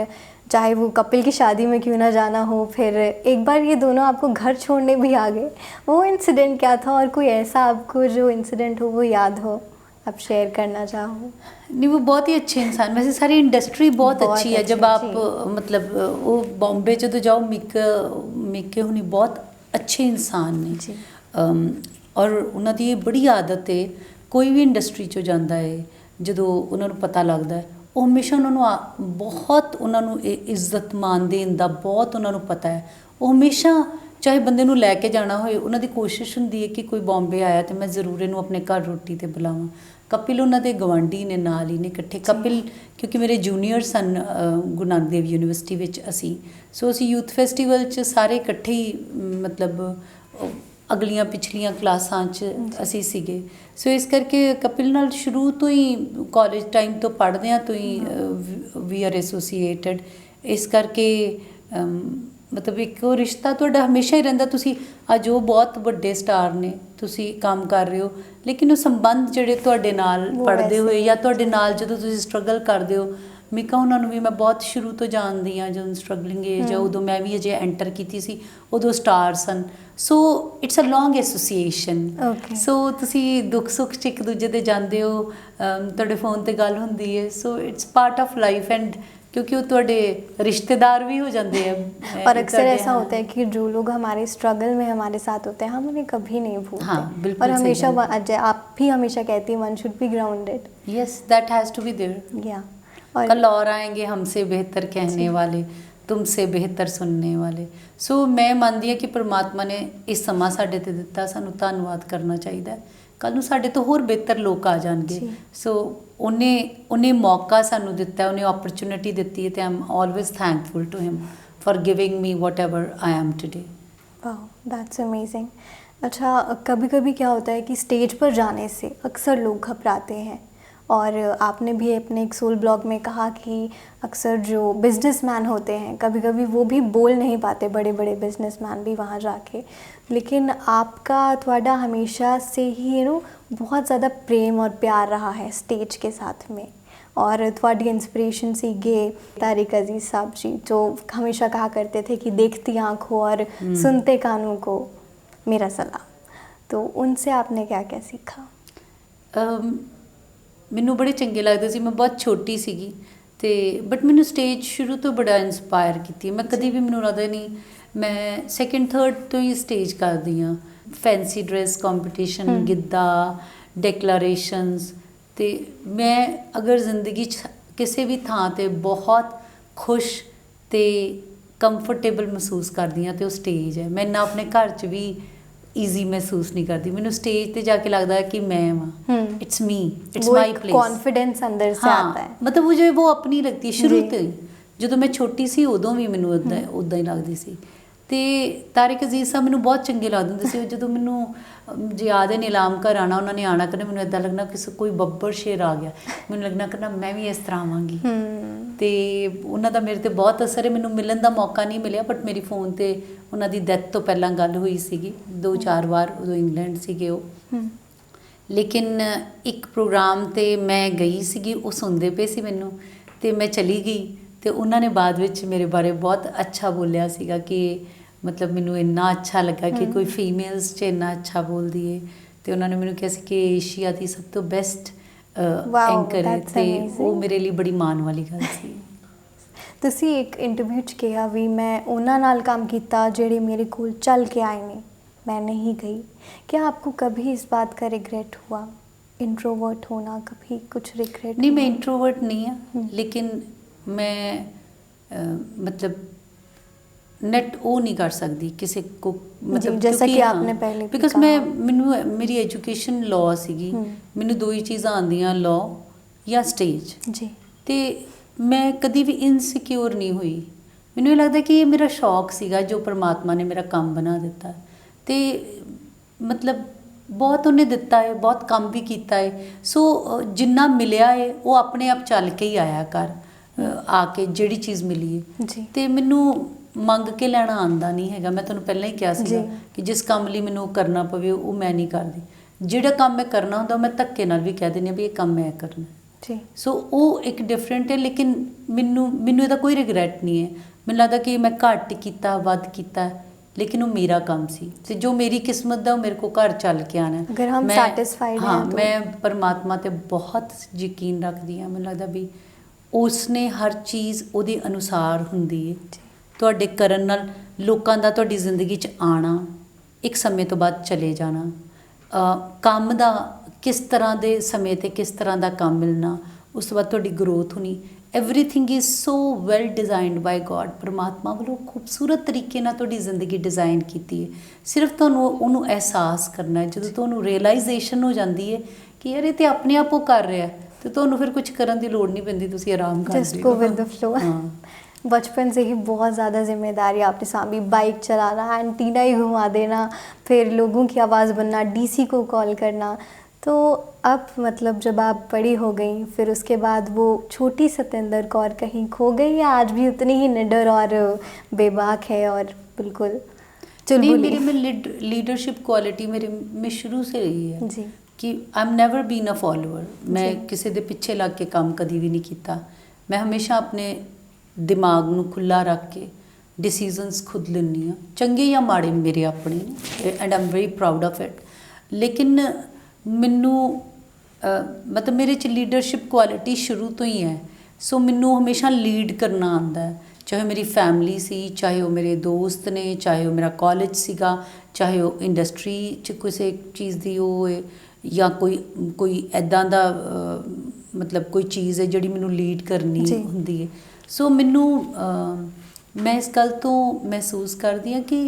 चाहे वो कपिल की शादी में क्यों ना जाना हो, फिर एक बार ये दोनों आपको घर छोड़ने भी आ गए, वो इंसिडेंट क्या था? और कोई ऐसा आपको जो इंसिडेंट हो वो याद हो, आप शेयर करना चाहो? नहीं, वो बहुत ही अच्छे इंसान, वैसे सारी इंडस्ट्री बहुत अच्छी है। जब आप मतलब वो बॉम्बे जो जाओ, मीके हुनी बहुत अच्छे इंसान ने, और ਉਹਨਾਂ ਦੀ ਬੜੀ ਆਦਤ ਹੈ, ਕੋਈ ਵੀ ਇੰਡਸਟਰੀ 'ਚੋਂ ਜਾਂਦਾ ਹੈ, ਜਦੋਂ ਉਹਨਾਂ ਨੂੰ ਪਤਾ ਲੱਗਦਾ ਹੈ, ਉਹ ਹਮੇਸ਼ਾ ਉਹਨਾਂ ਨੂੰ ਬਹੁਤ ਉਹਨਾਂ ਨੂੰ ਇੱਜ਼ਤ ਮਾਣ ਦੇਣ ਦਾ ਬਹੁਤ ਉਹਨਾਂ ਨੂੰ ਪਤਾ ਹੈ। ਉਹ ਹਮੇਸ਼ਾ ਚਾਹੇ ਬੰਦੇ ਨੂੰ ਲੈ ਕੇ ਜਾਣਾ ਹੋਏ, ਉਹਨਾਂ ਦੀ ਕੋਸ਼ਿਸ਼ ਹੁੰਦੀ ਹੈ ਕਿ ਕੋਈ ਬੰਬੇ ਆਇਆ ਤੇ ਮੈਂ ਜ਼ਰੂਰ ਇਹਨੂੰ ਆਪਣੇ ਘਰ ਰੋਟੀ 'ਤੇ ਬੁਲਾਵਾਂ। ਕਪਿਲ ਉਹਨਾਂ ਦੇ ਗਵਾਂਢੀ ਨੇ, ਨਾਲ ਹੀ ਨੇ ਇਕੱਠੇ। ਕਪਿਲ ਕਿਉਂਕਿ ਮੇਰੇ ਜੂਨੀਅਰ ਸਨ ਗੁਰੂ ਨਾਨਕ ਦੇਵ ਯੂਨੀਵਰਸਿਟੀ ਵਿੱਚ ਅਸੀਂ, ਸੋ ਅਸੀਂ ਯੂਥ ਫੈਸਟੀਵਲ 'ਚ ਸਾਰੇ ਇਕੱਠੇ ਹੀ ਮਤਲਬ ਅਗਲੀਆਂ ਪਿਛਲੀਆਂ ਕਲਾਸਾਂ 'ਚ ਅਸੀਂ ਸੀਗੇ। ਸੋ ਇਸ ਕਰਕੇ ਕਪਿਲ ਨਾਲ ਸ਼ੁਰੂ ਤੋਂ ਹੀ, ਕਾਲਜ ਟਾਈਮ ਤੋਂ ਪੜ੍ਹਦਿਆਂ ਤੋਂ ਹੀ ਵੀ ਆਰ ਐਸੋਸੀਏਟਡ। ਇਸ ਕਰਕੇ ਮਤਲਬ ਇੱਕ ਉਹ ਰਿਸ਼ਤਾ ਤੁਹਾਡਾ ਹਮੇਸ਼ਾ ਹੀ ਰਹਿੰਦਾ। ਤੁਸੀਂ ਅੱਜ ਉਹ ਬਹੁਤ ਵੱਡੇ ਸਟਾਰ ਨੇ, ਤੁਸੀਂ ਕੰਮ ਕਰ ਰਹੇ ਹੋ, ਲੇਕਿਨ ਉਹ ਸੰਬੰਧ ਜਿਹੜੇ ਤੁਹਾਡੇ ਨਾਲ ਪੜ੍ਹਦੇ ਹੋਏ ਜਾਂ ਤੁਹਾਡੇ ਨਾਲ ਜਦੋਂ ਤੁਸੀਂ ਸਟਰਗਲ ਕਰਦੇ ਹੋ, ਮੀਕਾ ਉਹਨਾਂ ਨੂੰ ਵੀ ਮੈਂ ਬਹੁਤ ਸ਼ੁਰੂ ਤੋਂ ਜਾਣਦੀ ਹਾਂ। ਜਦੋਂ ਸਟਰਗਲਿੰਗ ਏਜ, ਉਦੋਂ ਮੈਂ ਵੀ ਅਜੇ ਐਂਟਰ ਕੀਤੀ ਸੀ, ਉਦੋਂ ਸਟਾਰ ਸਨ। So it's a long association. So ਤੁਸੀਂ ਦੁੱਖ ਸੁੱਖ 'ਚ ਇੱਕ ਦੂਜੇ ਦੇ ਜਾਂਦੇ ਹੋ, ਤੁਹਾਡੇ ਫੋਨ 'ਤੇ ਗੱਲ ਹੁੰਦੀ ਹੈ। So it's part of life, and क्योंकि वो थोड़े रिश्तेदार भी हो जाते हैं। और अक्सर ऐसा होता है कि जो लोग हमारे स्ट्रगल में हमारे साथ होते हैं, हम उन्हें कभी नहीं भूलते। हाँ, बिल्कुल। और हमेशा आप भी हमेशा कहती हैं one should be grounded. Yes, that has to be there. या कल और आएंगे हमसे बेहतर कहने वाले, तुमसे बेहतर सुनने वाले। सो मैं मानती ਹਾਂ कि परमात्मा ने इस ਸਮਾਂ ਸਾਡੇ 'ਤੇ ਦਿੱਤਾ, ਸਾਨੂੰ ਧੰਨਵਾਦ ਕਰਨਾ ਚਾਹੀਦਾ। ਕੱਲ੍ਹ ਨੂੰ ਸਾਡੇ ਤੋਂ ਹੋਰ ਬਿਹਤਰ ਲੋਕ ਆ ਜਾਣਗੇ। ਸੋ ਉਹਨੇ ਮੌਕਾ ਸਾਨੂੰ ਦਿੱਤਾ, ਉਹਨੇ ਓਪਰਚੁਨਿਟੀ ਦਿੱਤੀ ਹੈ, ਅਤੇ I am always thankful to him for giving me whatever I am today। वाह, दैट्स अमेजिंग। अच्छा, कभी कभी क्या होता है कि स्टेज पर जाने से अक्सर लोग घबराते हैं, और आपने भी अपने एक सोल ब्लॉग में कहा कि अक्सर जो बिजनेसमैन होते हैं कभी कभी वो भी बोल नहीं पाते, बड़े बड़े बिजनेसमैन भी वहाँ जाके। लेकिन आपका थोड़ा हमेशा से ही बहुत ज़्यादा प्रेम और प्यार रहा है स्टेज के साथ में, और थोड़ी इंस्पिरेशन सी गे तारिक अजीज़ साहब जी, जो हमेशा कहा करते थे कि देखती आँखों और सुनते कानों को मेरा सलाम। तो उनसे आपने क्या क्या सीखा? ਮੈਨੂੰ ਬੜੇ ਚੰਗੇ ਲੱਗਦੇ ਸੀ। ਮੈਂ ਬਹੁਤ ਛੋਟੀ ਸੀਗੀ ਤੇ ਬਟ ਮੈਨੂੰ ਸਟੇਜ ਸ਼ੁਰੂ ਤੋਂ ਬੜਾ ਇੰਸਪਾਇਰ ਕੀਤੀ ਹੈ। ਮੈਂ ਕਦੀ ਵੀ, ਮੈਨੂੰ ਲੱਗਦਾ ਨਹੀਂ, ਮੈਂ 2nd 3rd ਤੋਂ ਹੀ ਸਟੇਜ ਕਰਦੀ ਹਾਂ। Fancy dress competition, giddha, declarations. ਤੇ ਮੈਂ ਅਗਰ ਜ਼ਿੰਦਗੀ 'ਚ ਕਿਸੇ ਵੀ ਥਾਂ 'ਤੇ ਬਹੁਤ ਖੁਸ਼ ਤੇ ਕੰਫਰਟੇਬਲ ਮਹਿਸੂਸ ਕਰਦੀ ਹਾਂ ਤੇ ਉਹ ਸਟੇਜ ਹੈ। ਮੈਂ ਨਾ ਆਪਣੇ ਘਰ 'ਚ ਵੀ ਈਜ਼ੀ महसूस नहीं करती। मैंने स्टेज पे जाके लगता है कि मैं वहाँ, it's me, it's my place. Confidence अंदर से आता है। मतलब मुझे वो अपनी लगती है शुरू तो ही। ਜਦੋਂ ਮੈਂ ਛੋਟੀ ਸੀ ਉਦੋਂ ਵੀ ਮੈਨੂੰ ਉੱਦਾਂ ਹੀ ਲੱਗਦੀ ਸੀ। ਅਤੇ ਤਾਰਿਕ ਅਜ਼ੀਜ਼ ਸਾਹਿਬ ਮੈਨੂੰ ਬਹੁਤ ਚੰਗੇ ਲੱਗਦੇ ਹੁੰਦੇ ਸੀ। ਜਦੋਂ ਮੈਨੂੰ ਯਾਦ ਹੈ ਨੀਲਾਮ ਘਰ ਆਉਣਾ, ਉਹਨਾਂ ਨੇ ਆਉਣਾ ਕਰਨਾ, ਮੈਨੂੰ ਇੱਦਾਂ ਲੱਗਣਾ ਕਿਸੇ ਕੋਈ ਬੱਬਰ ਸ਼ੇਰ ਆ ਗਿਆ, ਮੈਨੂੰ ਲੱਗਣਾ ਕਰਨਾ ਮੈਂ ਵੀ ਇਸ ਤਰ੍ਹਾਂ ਆਵਾਂਗੀ। ਅਤੇ ਉਹਨਾਂ ਦਾ ਮੇਰੇ 'ਤੇ ਬਹੁਤ ਅਸਰ ਹੈ। ਮੈਨੂੰ ਮਿਲਣ ਦਾ ਮੌਕਾ ਨਹੀਂ ਮਿਲਿਆ, ਬਟ ਮੇਰੀ ਫੋਨ 'ਤੇ ਉਹਨਾਂ ਦੀ ਡੈਥ ਤੋਂ ਪਹਿਲਾਂ ਗੱਲ ਹੋਈ ਸੀਗੀ 2-4 ਵਾਰ। ਉਦੋਂ ਇੰਗਲੈਂਡ ਸੀਗੇ ਉਹ। ਲੇਕਿਨ ਇੱਕ ਪ੍ਰੋਗਰਾਮ 'ਤੇ ਮੈਂ ਗਈ ਸੀਗੀ, ਉਹ ਸੁਣਦੇ ਪਏ ਸੀ ਮੈਨੂੰ, ਅਤੇ ਮੈਂ ਚਲੀ ਗਈ। ਅਤੇ ਉਹਨਾਂ ਨੇ ਬਾਅਦ ਵਿੱਚ ਮੇਰੇ ਬਾਰੇ ਬਹੁਤ ਅੱਛਾ ਬੋਲਿਆ ਸੀਗਾ ਕਿ ਮਤਲਬ ਮੈਨੂੰ ਇੰਨਾ ਅੱਛਾ ਲੱਗਾ ਕਿ ਕੋਈ ਫੀਮੇਲਸ 'ਚ ਇੰਨਾ ਅੱਛਾ ਬੋਲਦੀ ਹੈ। ਅਤੇ ਉਹਨਾਂ ਨੇ ਮੈਨੂੰ ਕਿਹਾ ਸੀ ਕਿ ਏਸ਼ੀਆ ਦੀ ਸਭ ਤੋਂ ਬੈਸਟ ਐਂਕਰ ਹੈ। ਅਤੇ ਉਹ ਮੇਰੇ ਲਈ ਬੜੀ ਮਾਣ ਵਾਲੀ ਗੱਲ ਸੀ। ਤੁਸੀਂ ਇੱਕ ਇੰਟਰਵਿਊ 'ਚ ਕਿਹਾ ਵੀ ਮੈਂ ਉਹਨਾਂ ਨਾਲ ਕੰਮ ਕੀਤਾ ਜਿਹੜੇ ਮੇਰੇ ਕੋਲ ਚੱਲ ਕੇ ਆਏ ਨੇ, मैं नहीं गई। क्या आपको कभी इस बात का रिग्रेट हुआ? इंट्रोवर्ट होना कभी कुछ रिग्रेट? नहीं, मैं इंट्रोवर्ट नहीं है, लेकिन मैं मतलब नेट वो नहीं कर सकती किसी को, मतलब जैसा कि आपने पहले बिकॉज मैं मैनू मेरी एजुकेशन लॉ सीगी, मैनू दो ही चीज़ां आंदियां, लॉ या स्टेज जी। तो मैं कभी भी इनसिक्योर नहीं हुई। मैनू ये लगता कि ये मेरा शौक सीगा जो परमात्मा ने मेरा काम बना दिता। तो मतलब बहुत उन्हें दिता है, बहुत काम भी किया है। सो जिन्ना मिलिया है वो अपने आप चल के ही आया कर आके जिहड़ी चीज़ मिली है। तो मैनू मंग के लैना आंदा नहीं हैगा। मैं तुहानूं पहलां ही कहा सीगा कि जिस काम लई मैनू करना पवे वो मैं नहीं करदी। जिहड़ा काम मैं करना हुंदा मैं धक्के नाल भी कह दिंदी भी ये काम मैं करना। सो वो एक डिफरेंट है। लेकिन मैनू इहदा कोई रिग्रैट नहीं है। मैनूं लगदा कि मैं घट कीता वध कीता, लेकिन वो मेरा काम सी ते जो मेरी किस्मत दा मेरे को घर चल के आना। अगर हम सैटिस्फाइड हैं तो मैं परमात्मा ते बहुत यकीन रखदी हाँ। मैनूं लगदा भी उसने हर चीज़ उहदे अनुसार हुंदी है। तुहाडे करन नाल लोकां दा तुहाडी जिंदगी च आना, एक समय तो बाद चले जाना, काम दा किस तरह दे समय ते किस तरह दा काम मिलना, उस तो बाद तुहाडी ग्रोथ होनी। Everything is so well designed by God. परमात्मा वालों खूबसूरत तरीके नाल तुहाडी जिंदगी डिज़ाइन कीती है। सिर्फ तुहानूं उहनूं एहसास करना है। जदों तुहानूं रियलाइजेशन हो जाती है कि यार ये तो अपने आप वो कर रहा है, तो तुहानूं फिर कुछ करन दी लोड़ नहीं पैंदी, तुसीं आराम कर just go with the flow. बचपन से ही बहुत ज़्यादा जिम्मेदारी आपने सामी, बाइक चलाना, एंटीना ही घुमा देना, फिर लोगों की आवाज़ बनना, डीसी को कॉल करना। तो अब मतलब जब आप बड़ी हो गई, फिर उसके बाद वो छोटी सतेंद्र कौर कहीं खो गई या आज भी उतनी ही निडर और बेबाक है और बिल्कुल चुलबुली? मेरे में लीडरशिप क्वालिटी मेरे में शुरू से रही है जी कि I am never been a follower. मैं किसी दे पिछे लग के काम कभी भी नहीं किया। मैं हमेशा अपने दिमाग नूं खुला रख के डिसीजनस खुद लैनी हाँ, चंगे या माड़े मेरे अपने, and I am very proud of it. लेकिन मैनू मतलब मेरे च लीडरशिप क्वालिटी शुरू तो ही है। सो मैनू हमेशा लीड करना आंदा है, चाहे मेरी फैमिली सी, चाहे वो मेरे दोस्त ने, चाहे वो मेरा कॉलेज सीगा, चाहे वो इंडस्ट्री च किसी चीज़ की वो या कोई ऐदां दा मतलब कोई चीज़ है जिहड़ी मैनू लीड करनी हुंदी है। सो मैनू मैं इस गल तो महसूस करदी हाँ कि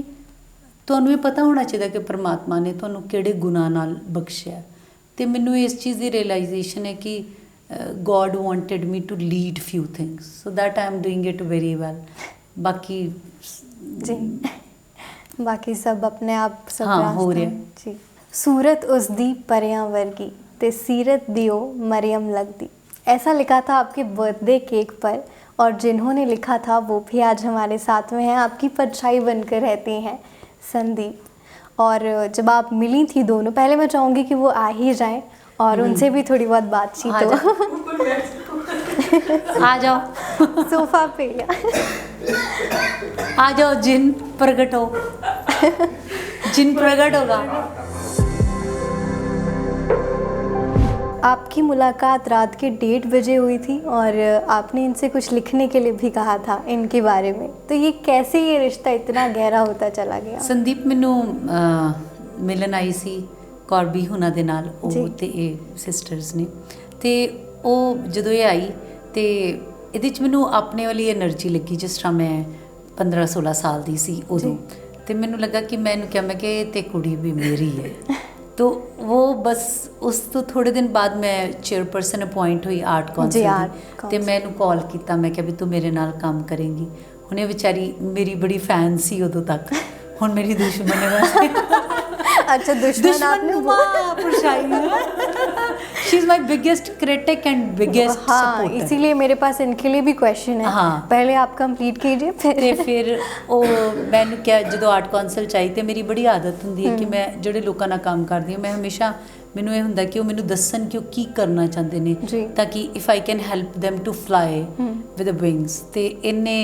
तुहानूं ये पता होना चाहिए कि परमात्मा ने तुहानूं किहड़े गुणां नाल बख्शिया। तो मैनूं इस चीज़ की रियलाइजेशन है कि God wanted me to lead few things, so that I am doing it very well. बाकी जी बाकी सब अपने आप सब हो रहा जी। सूरत उस दी परियां वर्गी ते सीरत दियो मरियम लगदी, ऐसा लिखा था आपके बर्थडे केक पर। और जिन्होंने लिखा था वो भी आज हमारे साथ में हैं, आपकी परछाई बनकर रहती हैं, संदीप। और जब आप मिली थी दोनों, पहले मैं चाहूँगी कि वो आ ही जाएं और उनसे भी थोड़ी बहुत बातचीत हो। आ जाओ सोफा पे आ जाओ, जिन प्रकट हो जिन प्रकट होगा। आपकी मुलाकात रात के 1:30 बजे हुई थी और आपने इनसे कुछ लिखने के लिए भी कहा था इनके बारे में, तो ये कैसे ये रिश्ता इतना गहरा होता चला गया? ਸੰਦੀਪ ਮੈਨੂੰ ਮਿਲਣ ਆਈ ਸੀ ਕੌਰਬੀ ਹੁਣਾਂ ਦੇ ਨਾਲ, ਉਹ ਤੇ ਇਹ ਸਿਸਟਰਸ ਨੇ, ਤੇ ਉਹ ਜਦੋਂ ਇਹ ਆਈ ਤੇ ਇਹਦੇ 'ਚ ਮੈਨੂੰ ਆਪਣੇ ਵਾਲੀ એનર્ਜੀ ਲੱਗੀ ਜਿਸ ਤਰ੍ਹਾਂ ਮੈਂ 15-16 ਸਾਲ ਦੀ ਸੀ ਉਦੋਂ, ਤੇ ਮੈਨੂੰ ਲੱਗਾ ਕਿ ਮੈਂ ਇਹਨੂੰ ਕਿਹਾ, ਮੈਂ ਕਿ ਇਹ ਤੇ ਕੁੜੀ ਵੀ ਮੇਰੀ ਹੈ। तो वो बस उस तो थोड़े दिन बाद मैं चेयरपर्सन अपॉइंट हुई आर्ट कौंसल दी, ਤੇ ਮੈਂ ਇਹਨੂੰ ਕਾਲ ਕੀਤਾ, ਮੈਂ ਕਿਹਾ ਵੀ ਤੂੰ ਮੇਰੇ ਨਾਲ ਕੰਮ ਕਰੇਂਗੀ। ਹੁਣ ਇਹ ਵਿਚਾਰੀ ਮੇਰੀ ਬੜੀ ਫੈਨ ਸੀ ਉਦੋਂ ਤੱਕ, ਹੁਣ ਮੇਰੀ ਦੁਸ਼ਮਣ ਹੈ। अच्छा, दुश्मन आपने she is my biggest critic and biggest supporter. इसीलिए मेरे पास इनके लिए भी क्वेश्चन है। हाँ, पहले आप कंप्लीट कीजिए फिर ਉਹ ਮੈਨੂੰ ਕਿਹਾ, ਜਦੋਂ ਆਰਟ ਕੌਂਸਲ ਚ ਆਈ ਤੇ ਮੇਰੀ ਬੜੀ ਆਦਤ ਹੁੰਦੀ ਹੈ ਕਿ ਮੈਂ ਜਿਹੜੇ ਲੋਕਾਂ ਨਾਲ ਕੰਮ ਕਰਦੀ ਹਾਂ, ਮੈਂ ਹਮੇਸ਼ਾ ਮੈਨੂੰ ਇਹ ਹੁੰਦਾ ਕਿ ਉਹ ਮੈਨੂੰ ਦੱਸਣ ਕਿ ਉਹ ਕੀ ਕਰਨਾ ਚਾਹੁੰਦੇ ਨੇ, ਤਾਂ ਕਿ if I can help them to fly with a wings. ਤੇ ਇਹਨੇ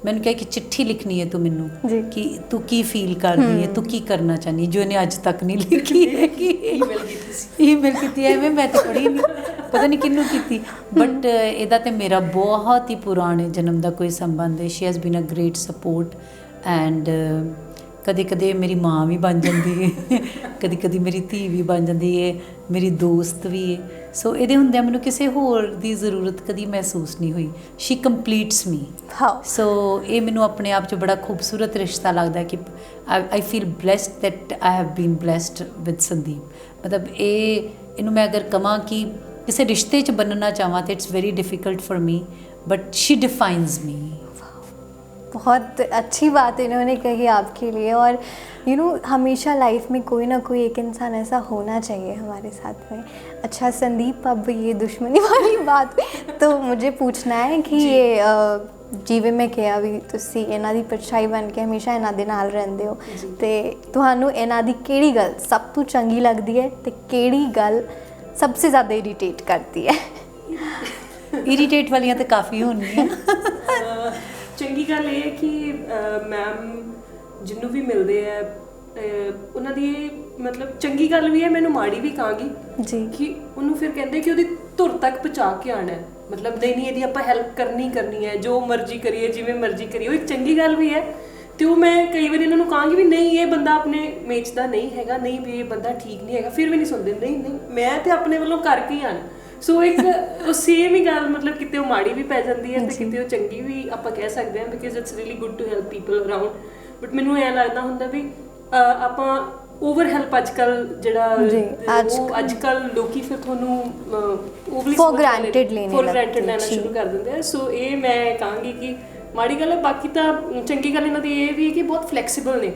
ਮੈਨੂੰ ਕਿਹਾ ਕਿ ਚਿੱਠੀ ਲਿਖਣੀ ਹੈ ਤੂੰ ਮੈਨੂੰ, ਕਿ ਤੂੰ ਕੀ ਫੀਲ ਕਰਦੀ ਹੈ, ਤੂੰ ਕੀ ਕਰਨਾ ਚਾਹੁੰਦੀ ਹੈ, ਜੋ ਇਹਨੇ ਅੱਜ ਤੱਕ ਨਹੀਂ ਲਿਖੀ ਹੈ। ਕਿ ਈਮੇਲ ਕੀਤੀ ਹੈ, ਮੈਂ ਤਾਂ ਪੜ੍ਹੀ ਨਹੀਂ, ਪਤਾ ਨਹੀਂ ਕਿਹਨੂੰ ਕੀਤੀ, ਬਟ ਇਹਦਾ ਤੇ ਮੇਰਾ ਬਹੁਤ ਹੀ ਪੁਰਾਣੇ ਜਨਮ ਦਾ ਕੋਈ ਸੰਬੰਧ ਹੈ। She has been a great support and ਕਦੇ ਕਦੇ ਮੇਰੀ ਮਾਂ ਵੀ ਬਣ ਜਾਂਦੀ ਹੈ, ਕਦੀ ਕਦੀ ਮੇਰੀ ਧੀ ਵੀ ਬਣ ਜਾਂਦੀ ਹੈ, ਮੇਰੀ ਦੋਸਤ ਵੀ ਹੈ। ਸੋ ਇਹਦੇ ਹੁੰਦਿਆਂ ਮੈਨੂੰ ਕਿਸੇ ਹੋਰ ਦੀ ਜ਼ਰੂਰਤ ਕਦੀ ਮਹਿਸੂਸ ਨਹੀਂ ਹੋਈ। ਸ਼ੀ ਕੰਪਲੀਟਸ ਮੀ। ਸੋ ਇਹ ਮੈਨੂੰ ਆਪਣੇ ਆਪ 'ਚ ਬੜਾ ਖੂਬਸੂਰਤ ਰਿਸ਼ਤਾ ਲੱਗਦਾ ਕਿ I feel blessed that I have bean blessed with Sandeep. ਮਤਲਬ ਇਹਨੂੰ ਮੈਂ ਅਗਰ ਕਹਾਂ ਕਿ ਕਿਸੇ ਰਿਸ਼ਤੇ 'ਚ ਬੰਨਣਾ ਚਾਹਾਂ ਤਾਂ it's very difficult for me, but she defines me. बहुत अच्छी बात इन्होंने कही आपके लिए। और यू नो हमेशा लाइफ में कोई ना कोई एक इंसान ऐसा होना चाहिए हमारे साथ में। अच्छा संदीप, अब ये दुश्मनी वाली बात तो मुझे पूछना है कि ये ਜਿਵੇਂ ਮੈਂ ਕਿਹਾ ਵੀ ਤੁਸੀਂ ਇਹਨਾਂ ਦੀ ਪਰਛਾਈ ਬਣ ਕੇ ਹਮੇਸ਼ਾ ਇਹਨਾਂ ਦੇ ਨਾਲ ਰਹਿੰਦੇ ਹੋ, ਤੇ ਤੁਹਾਨੂੰ ਇਹਨਾਂ ਦੀ ਕਿਹੜੀ ਗੱਲ ਸਭ ਤੋਂ ਚੰਗੀ ਲੱਗਦੀ ਹੈ ਤੇ ਕਿਹੜੀ ਗੱਲ ਸਭ ਤੋਂ ਜ਼ਿਆਦਾ ਇਰੀਟੇਟ ਕਰਦੀ ਹੈ? ਇਰੀਟੇਟ ਵਾਲੀਆਂ ਤਾਂ ਕਾਫੀ ਹੋਣਗੀਆਂ। ਚੰਗੀ ਗੱਲ ਇਹ ਹੈ ਕਿ ਮੈਮ ਜਿਹਨੂੰ ਵੀ ਮਿਲਦੇ ਆ ਉਹਨਾਂ ਦੀ ਮਤਲਬ ਚੰਗੀ ਗੱਲ ਵੀ ਹੈ, ਮੈਨੂੰ ਮਾੜੀ ਵੀ ਕਹਾਂਗੀ ਜੀ, ਕਿ ਉਹਨੂੰ ਫਿਰ ਕਹਿੰਦੇ ਕਿ ਉਹਦੀ ਧੁਰ ਤੱਕ ਪਹੁੰਚਾ ਕੇ ਆਉਣਾ ਹੈ। ਮਤਲਬ ਨਹੀਂ ਇਹਦੀ ਆਪਾਂ ਹੈਲਪ ਕਰਨੀ ਹੈ, ਜੋ ਮਰਜ਼ੀ ਕਰੀਏ, ਜਿਵੇਂ ਮਰਜ਼ੀ ਕਰੀਏ, ਉਹ ਇੱਕ ਚੰਗੀ ਗੱਲ ਵੀ ਹੈ। ਤੇ ਉਹ ਮੈਂ ਕਈ ਵਾਰੀ ਇਹਨਾਂ ਨੂੰ ਕਹਾਂਗੀ ਵੀ ਨਹੀਂ ਇਹ ਬੰਦਾ ਆਪਣੇ ਮੇਚ ਦਾ ਨਹੀਂ ਹੈਗਾ, ਨਹੀਂ ਵੀ ਇਹ ਬੰਦਾ ਠੀਕ ਨਹੀਂ ਹੈਗਾ, ਫਿਰ ਵੀ ਨਹੀਂ ਸੁਣਦੇ। ਨਹੀਂ ਮੈਂ ਤੇ ਆਪਣੇ ਵੱਲੋਂ ਕਰਕੇ ਹੀ ਆਉਣਾ। ਸੋ ਇੱਕ ਉਹ ਸੇਮ ਹੀ ਗੱਲ, ਮਤਲਬ ਕਿਤੇ ਉਹ ਮਾੜੀ ਵੀ ਪੈ ਜਾਂਦੀ ਹੈ ਤੇ ਕਿਤੇ ਉਹ ਚੰਗੀ ਵੀ ਆਪਾਂ ਕਹਿ ਸਕਦੇ ਹਾਂ, because it's really good to help people around. But ਮੈਨੂੰ ਐਂ ਲੱਗਦਾ ਹੁੰਦਾ ਵੀ ਆਪਾਂ ਓਵਰ ਹੈਲਪ ਅੱਜ ਕੱਲ੍ਹ ਜਿਹੜਾ ਉਹ ਅੱਜ ਕੱਲ੍ਹ ਲੋਕੀ ਫਿਰ ਤੁਹਾਨੂੰ ਫੋਰ ਗ੍ਰਾਂਟਡ ਲੈਣਾ ਸ਼ੁਰੂ ਕਰ ਦਿੰਦੇ ਆ। ਸੋ ਇਹ ਮੈਂ ਕਹਾਂਗੀ ਕਿ ਮਾੜੀ ਗੱਲ ਹੈ। ਬਾਕੀ ਤਾਂ ਚੰਗੀ ਗੱਲ ਇਹਨਾਂ ਦੀ ਇਹ ਵੀ ਹੈ ਕਿ ਬਹੁਤ ਫਲੈਕਸੀਬਲ ਨੇ।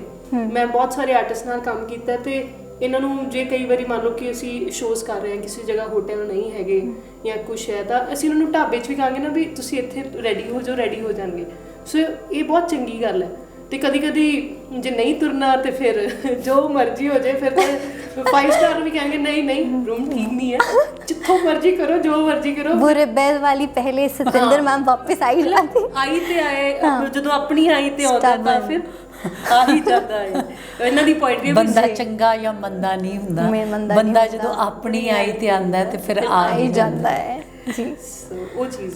ਮੈਂ ਬਹੁਤ ਸਾਰੇ ਆਰਟਿਸਟ ਨਾਲ ਕੰਮ ਕੀਤਾ ਤੇ ਇਹਨਾਂ ਨੂੰ ਜੇ ਕਈ ਵਾਰੀ ਮੰਨ ਲਓ ਕਿ ਅਸੀਂ ਸ਼ੋਜ਼ ਕਰ ਰਹੇ ਹਾਂ, ਕਿਸੇ ਜਗ੍ਹਾ ਹੋਟਲ ਨਹੀਂ ਹੈਗੇ ਜਾਂ ਕੁਛ ਹੈ, ਤਾਂ ਅਸੀਂ ਉਹਨਾਂ ਨੂੰ ਢਾਬੇ 'ਚ ਵੀ ਕਹਾਂਗੇ ਨਾ ਵੀ ਤੁਸੀਂ ਇੱਥੇ ਰੈਡੀ ਹੋ ਜਾਓ, ਰੈਡੀ ਹੋ ਜਾਣਗੇ। ਸੋ ਇਹ ਬਹੁਤ ਚੰਗੀ ਗੱਲ ਹੈ। ਤੇ ਕਦੀ ਕਦੀ ਜੇ ਨਹੀਂ ਤੁਰਨਾ ਤੇ ਫਿਰ ਜੋ ਮਰਜ਼ੀ ਹੋ ਜਾਏ, ਫਿਰ ਤਾਂ 5 ਸਟਾਰ ਵੀ ਕਹਾਂਗੇ ਨਹੀਂ ਰੂਮ ਠੀਕ ਨਹੀਂ ਹੈ, ਜਿੱਥੋਂ ਮਰਜ਼ੀ ਕਰੋ, ਜੋ ਮਰਜ਼ੀ ਕਰੋ। वो रिबेल वाली पहले सतिंदर मैम वापस आई जाती, ਆਈ ਤੇ ਆਏ, ਜਦੋਂ ਆਪਣੀ ਆਈ ਤੇ ਆਉਂਦਾ ਤਾਂ ਫਿਰ ਆ ਹੀ ਜਾਂਦਾ ਹੈ। ਇਹਨਾਂ ਦੀ ਪੁਆਇੰਟ ਬੰਦਾ ਚੰਗਾ ਜਾਂ ਮੰਦਾ ਨਹੀਂ ਹੁੰਦਾ, ਬੰਦਾ ਜਦੋਂ ਆਪਣੀ ਆਈ ਤੇ ਆਉਂਦਾ ਤੇ ਫਿਰ ਆ ਹੀ ਜਾਂਦਾ ਹੈ ਜੀ। ਉਹ ਚੀਜ਼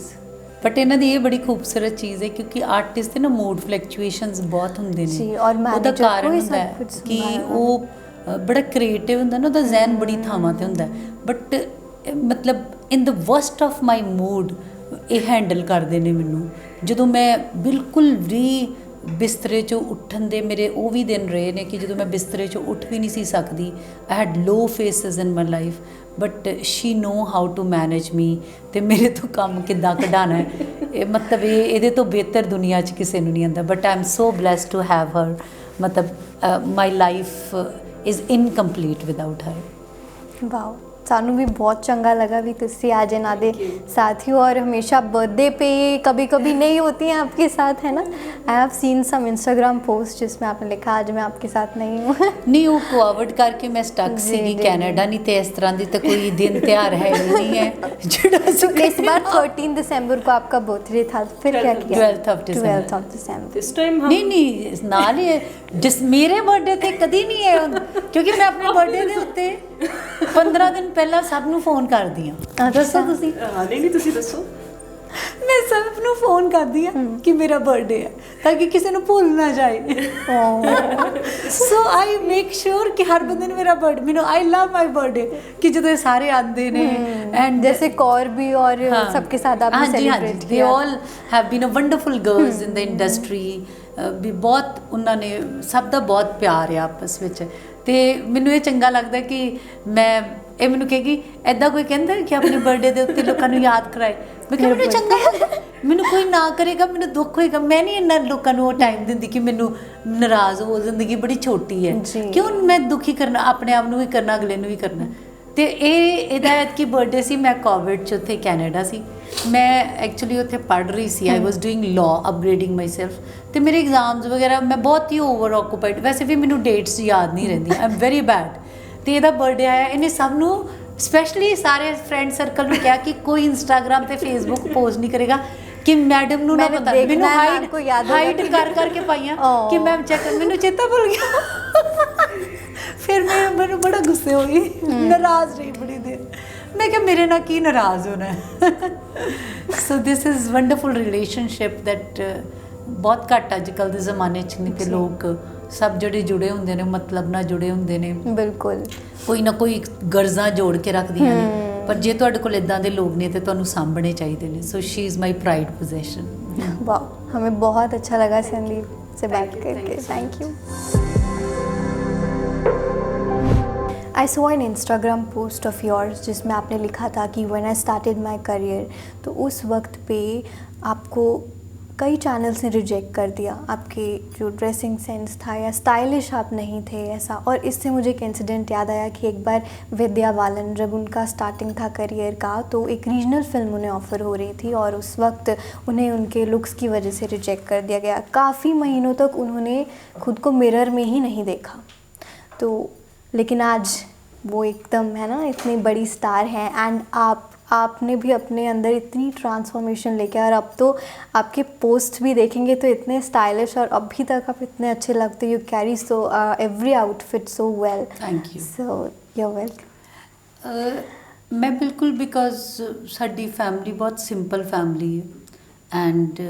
ਬਟ ਇਹਨਾਂ ਦੀ ਇਹ ਬੜੀ ਖੂਬਸੂਰਤ ਚੀਜ਼ ਹੈ ਕਿਉਂਕਿ ਆਰਟਿਸਟ ਦੇ ਨਾ ਮੂਡ ਫਲਕਚੁਏਸ਼ਨਸ ਬਹੁਤ ਹੁੰਦੇ ਨੇ। ਉਹਦਾ ਕਾਰਨ ਹੁੰਦਾ ਕਿ ਉਹ ਬੜਾ ਕ੍ਰੀਏਟਿਵ ਹੁੰਦਾ ਨਾ, ਉਹਦਾ ਜ਼ਹਿਨ ਬੜੀ ਥਾਵਾਂ ਤੇ ਹੁੰਦਾ। ਬਟ ਮਤਲਬ ਇਨ ਦ ਵਰਸਟ ਆਫ ਮਾਈ ਮੂਡ ਇਹ ਹੈਂਡਲ ਕਰਦੇ ਨੇ ਮੈਨੂੰ। ਜਦੋਂ ਮੈਂ ਬਿਲਕੁਲ ਵੀ ਬਿਸਤਰੇ 'ਚੋਂ ਉੱਠਣ ਦੇ ਮੇਰੇ ਉਹ ਵੀ ਦਿਨ ਰਹੇ ਨੇ ਕਿ ਜਦੋਂ ਮੈਂ ਬਿਸਤਰੇ 'ਚੋਂ ਉੱਠ ਵੀ ਨਹੀਂ ਸੀ ਸਕਦੀ। I had low phases in my life, but she know how to manage me ਅਤੇ ਮੇਰੇ ਤੋਂ ਕੰਮ ਕਿੱਦਾਂ ਕਢਾਉਣਾ ਹੈ। ਇਹ ਮਤਲਬ ਇਹਦੇ ਤੋਂ ਬਿਹਤਰ ਦੁਨੀਆ 'ਚ ਕਿਸੇ ਨੂੰ ਨਹੀਂ ਆਉਂਦਾ। But I am so blessed to have her. ਮਤਲਬ my life is incomplete without her. Wow, ਸਾਨੂੰ ਵੀ बहुत चंगा लगा भी तुसी आज इन्हों दे साथ ही हो। और हमेशा बर्थडे पे कभी कभी नहीं होती हैं आपके साथ, है ना? I have seen some Instagram post जिसमें आपने लिखा आज मैं आपके साथ नहीं हूँ। नहीं, वो कोविड करके मैं स्टक सी कैनेडा, नहीं तो इस तरह की तो कोई दिन त्यौहार है ही नहीं है। तो इस बार 13 दिसंबर को आपका बर्थडे था, फिर क्या किया? 12th of December। इस टाइम नहीं नाल ही जिस मेरे बर्थडे ते कदी नहीं है, क्योंकि मैं अपने बर्थडे के उत्ते 15 दिन ਪਹਿਲਾਂ ਸਭ ਨੂੰ ਫੋਨ ਕਰਦੀ ਹਾਂ। ਦੱਸੋ ਤੁਸੀਂ। ਨਹੀਂ ਤੁਸੀਂ ਦੱਸੋ। ਮੈਂ ਸਭ ਨੂੰ ਫੋਨ ਕਰਦੀ ਹਾਂ ਕਿ ਮੇਰਾ ਬਰਥਡੇ ਹੈ, ਤਾਂ ਕਿ ਕਿਸੇ ਨੂੰ ਭੁੱਲ ਨਾ ਜਾਏ। ਸੋ ਆਈ ਮੇਕ ਸ਼ੋਰ ਕਿ ਹਰ ਬੰਦੇ ਨੂੰ ਮੇਰਾ ਬਰਥਡੇ, ਮੈਨੂੰ ਆਈ ਲਵ ਮਾਈ ਬਰਥਡੇ, कि ਜਦੋਂ ਇਹ ਸਾਰੇ ਆਉਂਦੇ ਨੇ एंड जैसे कौर भी और सबके साथ आपने सेलिब्रेट they किया। all have been a wonderful girls in the industry। ਵੀ ਬਹੁਤ ਉਹਨਾਂ ਨੇ ਸਭ ਦਾ ਬਹੁਤ ਪਿਆਰ ਹੈ ਆਪਸ ਵਿੱਚ, ਤੇ ਮੈਨੂੰ ਇਹ ਚੰਗਾ ਲੱਗਦਾ ਕਿ ਮੈਂ ਇਹ ਮੈਨੂੰ ਕਹੇਗੀ ਐਦਾਂ ਕੋਈ ਕਹਿੰਦਾ ਕਿ ਆਪਣੇ ਬਰਥਡੇ ਦੇ ਉੱਤੇ ਲੋਕਾਂ ਨੂੰ ਯਾਦ ਕਰਾਏ। ਮੈਂ ਕਿਹਾ ਮੈਨੂੰ ਚੰਗਾ ਲੱਗਦਾ, ਮੈਨੂੰ ਕੋਈ ਨਾ ਕਰੇਗਾ ਮੈਨੂੰ ਦੁੱਖ ਹੋਏਗਾ। ਮੈਂ ਨਹੀਂ ਇੰਨਾ ਲੋਕਾਂ ਨੂੰ ਉਹ ਟਾਈਮ ਦਿੰਦੀ ਕਿ ਮੈਨੂੰ ਨਾਰਾਜ਼ ਹੋ, ਜ਼ਿੰਦਗੀ ਬੜੀ ਛੋਟੀ ਹੈ, ਕਿਉਂ ਮੈਂ ਦੁਖੀ ਕਰਨਾ, ਆਪਣੇ ਆਪ ਨੂੰ ਵੀ ਕਰਨਾ, ਅਗਲੇ ਨੂੰ ਵੀ ਕਰਨਾ। ਤੇ ਇਹਦਾ ਐਤਕੀ ਬਰਥਡੇ ਸੀ, ਮੈਂ ਕੋਵਿਡ 'ਚ ਉੱਥੇ ਕੈਨੇਡਾ ਸੀ, ਮੈਂ ਐਕਚੁਅਲੀ ਉੱਥੇ ਪੜ੍ਹ ਰਹੀ ਸੀ, ਆਈ ਵਾਜ਼ ਡੂਇੰਗ ਲਾਅ, ਅਪਗ੍ਰੇਡਿੰਗ ਮਾਈ ਸੈਲਫ, ਤੇ ਮੇਰੇ ਐਗਜ਼ਾਮਸ ਵਗੈਰਾ, ਮੈਂ ਬਹੁਤ ਹੀ ਓਵਰ ਆਕੂਪਾਈਡ, ਵੈਸੇ ਵੀ ਮੈਨੂੰ ਡੇਟਸ ਯਾਦ ਨਹੀਂ ਰਹਿੰਦੀਆਂ, ਆਈ ਐਮ ਵੈਰੀ ਬੈਡ। ਤੇ ਇਹਦਾ ਬਰਥਡੇ ਆਇਆ, ਇਹਨੇ ਸਭ ਨੂੰ ਸਪੈਸ਼ਲੀ ਸਾਰੇ ਫਰੈਂਡ ਸਰਕਲ ਨੂੰ ਕਿਹਾ ਕਿ ਕੋਈ ਇੰਸਟਾਗ੍ਰਾਮ ਤੇ ਫੇਸਬੁੱਕ ਪੋਸਟ ਨਹੀਂ ਕਰੇਗਾ, ਕਿ ਮੈਡਮ ਨੂੰ ਨਾ ਪਤਾ, ਮੈਨੂੰ ਹਾਈਡ ਕਰ ਕਰਕੇ ਪਾਈਆਂ ਕਿ ਮੈਮ ਚੈੱਕ, ਮੈਨੂੰ ਚੇਤਾ ਭੁੱਲ ਗਿਆ। ਫਿਰ ਮੈਨੂੰ ਬੜਾ ਗੁੱਸੇ ਹੋਈ, ਨਾਰਾਜ਼ ਰਹੀ ਬੜੀ ਦੇਰ। ਮੈਂ ਕਿਹਾ ਮੇਰੇ ਨਾਲ ਕੀ ਨਾਰਾਜ਼ ਹੋਣਾ। So this is wonderful relationship that ਬਹੁਤ ਘੱਟ ਅੱਜ ਕੱਲ੍ਹ ਦੇ ਜ਼ਮਾਨੇ 'ਚ ਨਹੀਂ, ਤੇ ਲੋਕ ਸਭ ਜਿਹੜੇ ਜੁੜੇ ਹੁੰਦੇ ਨੇ ਮਤਲਬ ਨਾਲ ਜੁੜੇ ਹੁੰਦੇ ਨੇ, बिल्कुल ਕੋਈ ਨਾ ਕੋਈ ਗਰਜ਼ਾਂ ਜੋੜ ਕੇ ਰੱਖਦੀਆਂ ਨੇ, ਪਰ ਜੇ ਤੁਹਾਡੇ ਕੋਲ ਇਦਾਂ ਦੇ ਲੋਕ ਨੇ ਤੇ ਤੁਹਾਨੂੰ ਸਾਂਭਣੇ ਚਾਹੀਦੇ ਨੇ। So she is my pride possession. वाह, हमें बहुत अच्छा लगा संदीप से बात करके, thank you. I saw an Instagram post of yours जिसमें आपने लिखा था कि when I started my career, तो उस वक्त पे आपको कई चैनल्स ने रिजेक्ट कर दिया, आपके जो ड्रेसिंग सेंस था या स्टाइलिश आप नहीं थे ऐसा। और इससे मुझे एक इंसिडेंट याद आया कि एक बार विद्या बालन, जब उनका स्टार्टिंग था करियर का, तो एक रीजनल फिल्म उन्हें ऑफ़र हो रही थी और उस वक्त उन्हें उनके लुक्स की वजह से रिजेक्ट कर दिया गया। काफ़ी महीनों तक उन्होंने खुद को मिरर में ही नहीं देखा। तो लेकिन आज वो एकदम है ना इतनी बड़ी स्टार हैं, एंड आपने भी अपने अंदर इतनी ट्रांसफॉर्मेशन लेके, और अब तो आपके पोस्ट भी देखेंगे तो इतने स्टाइलिश, और अभी तक आप इतने अच्छे लगते, you carry so every outfit so well. Thank you. So you are welcome. मैं बिल्कुल, बिकॉज साडी फैमिली बहुत सिंपल फैमिली है, एंड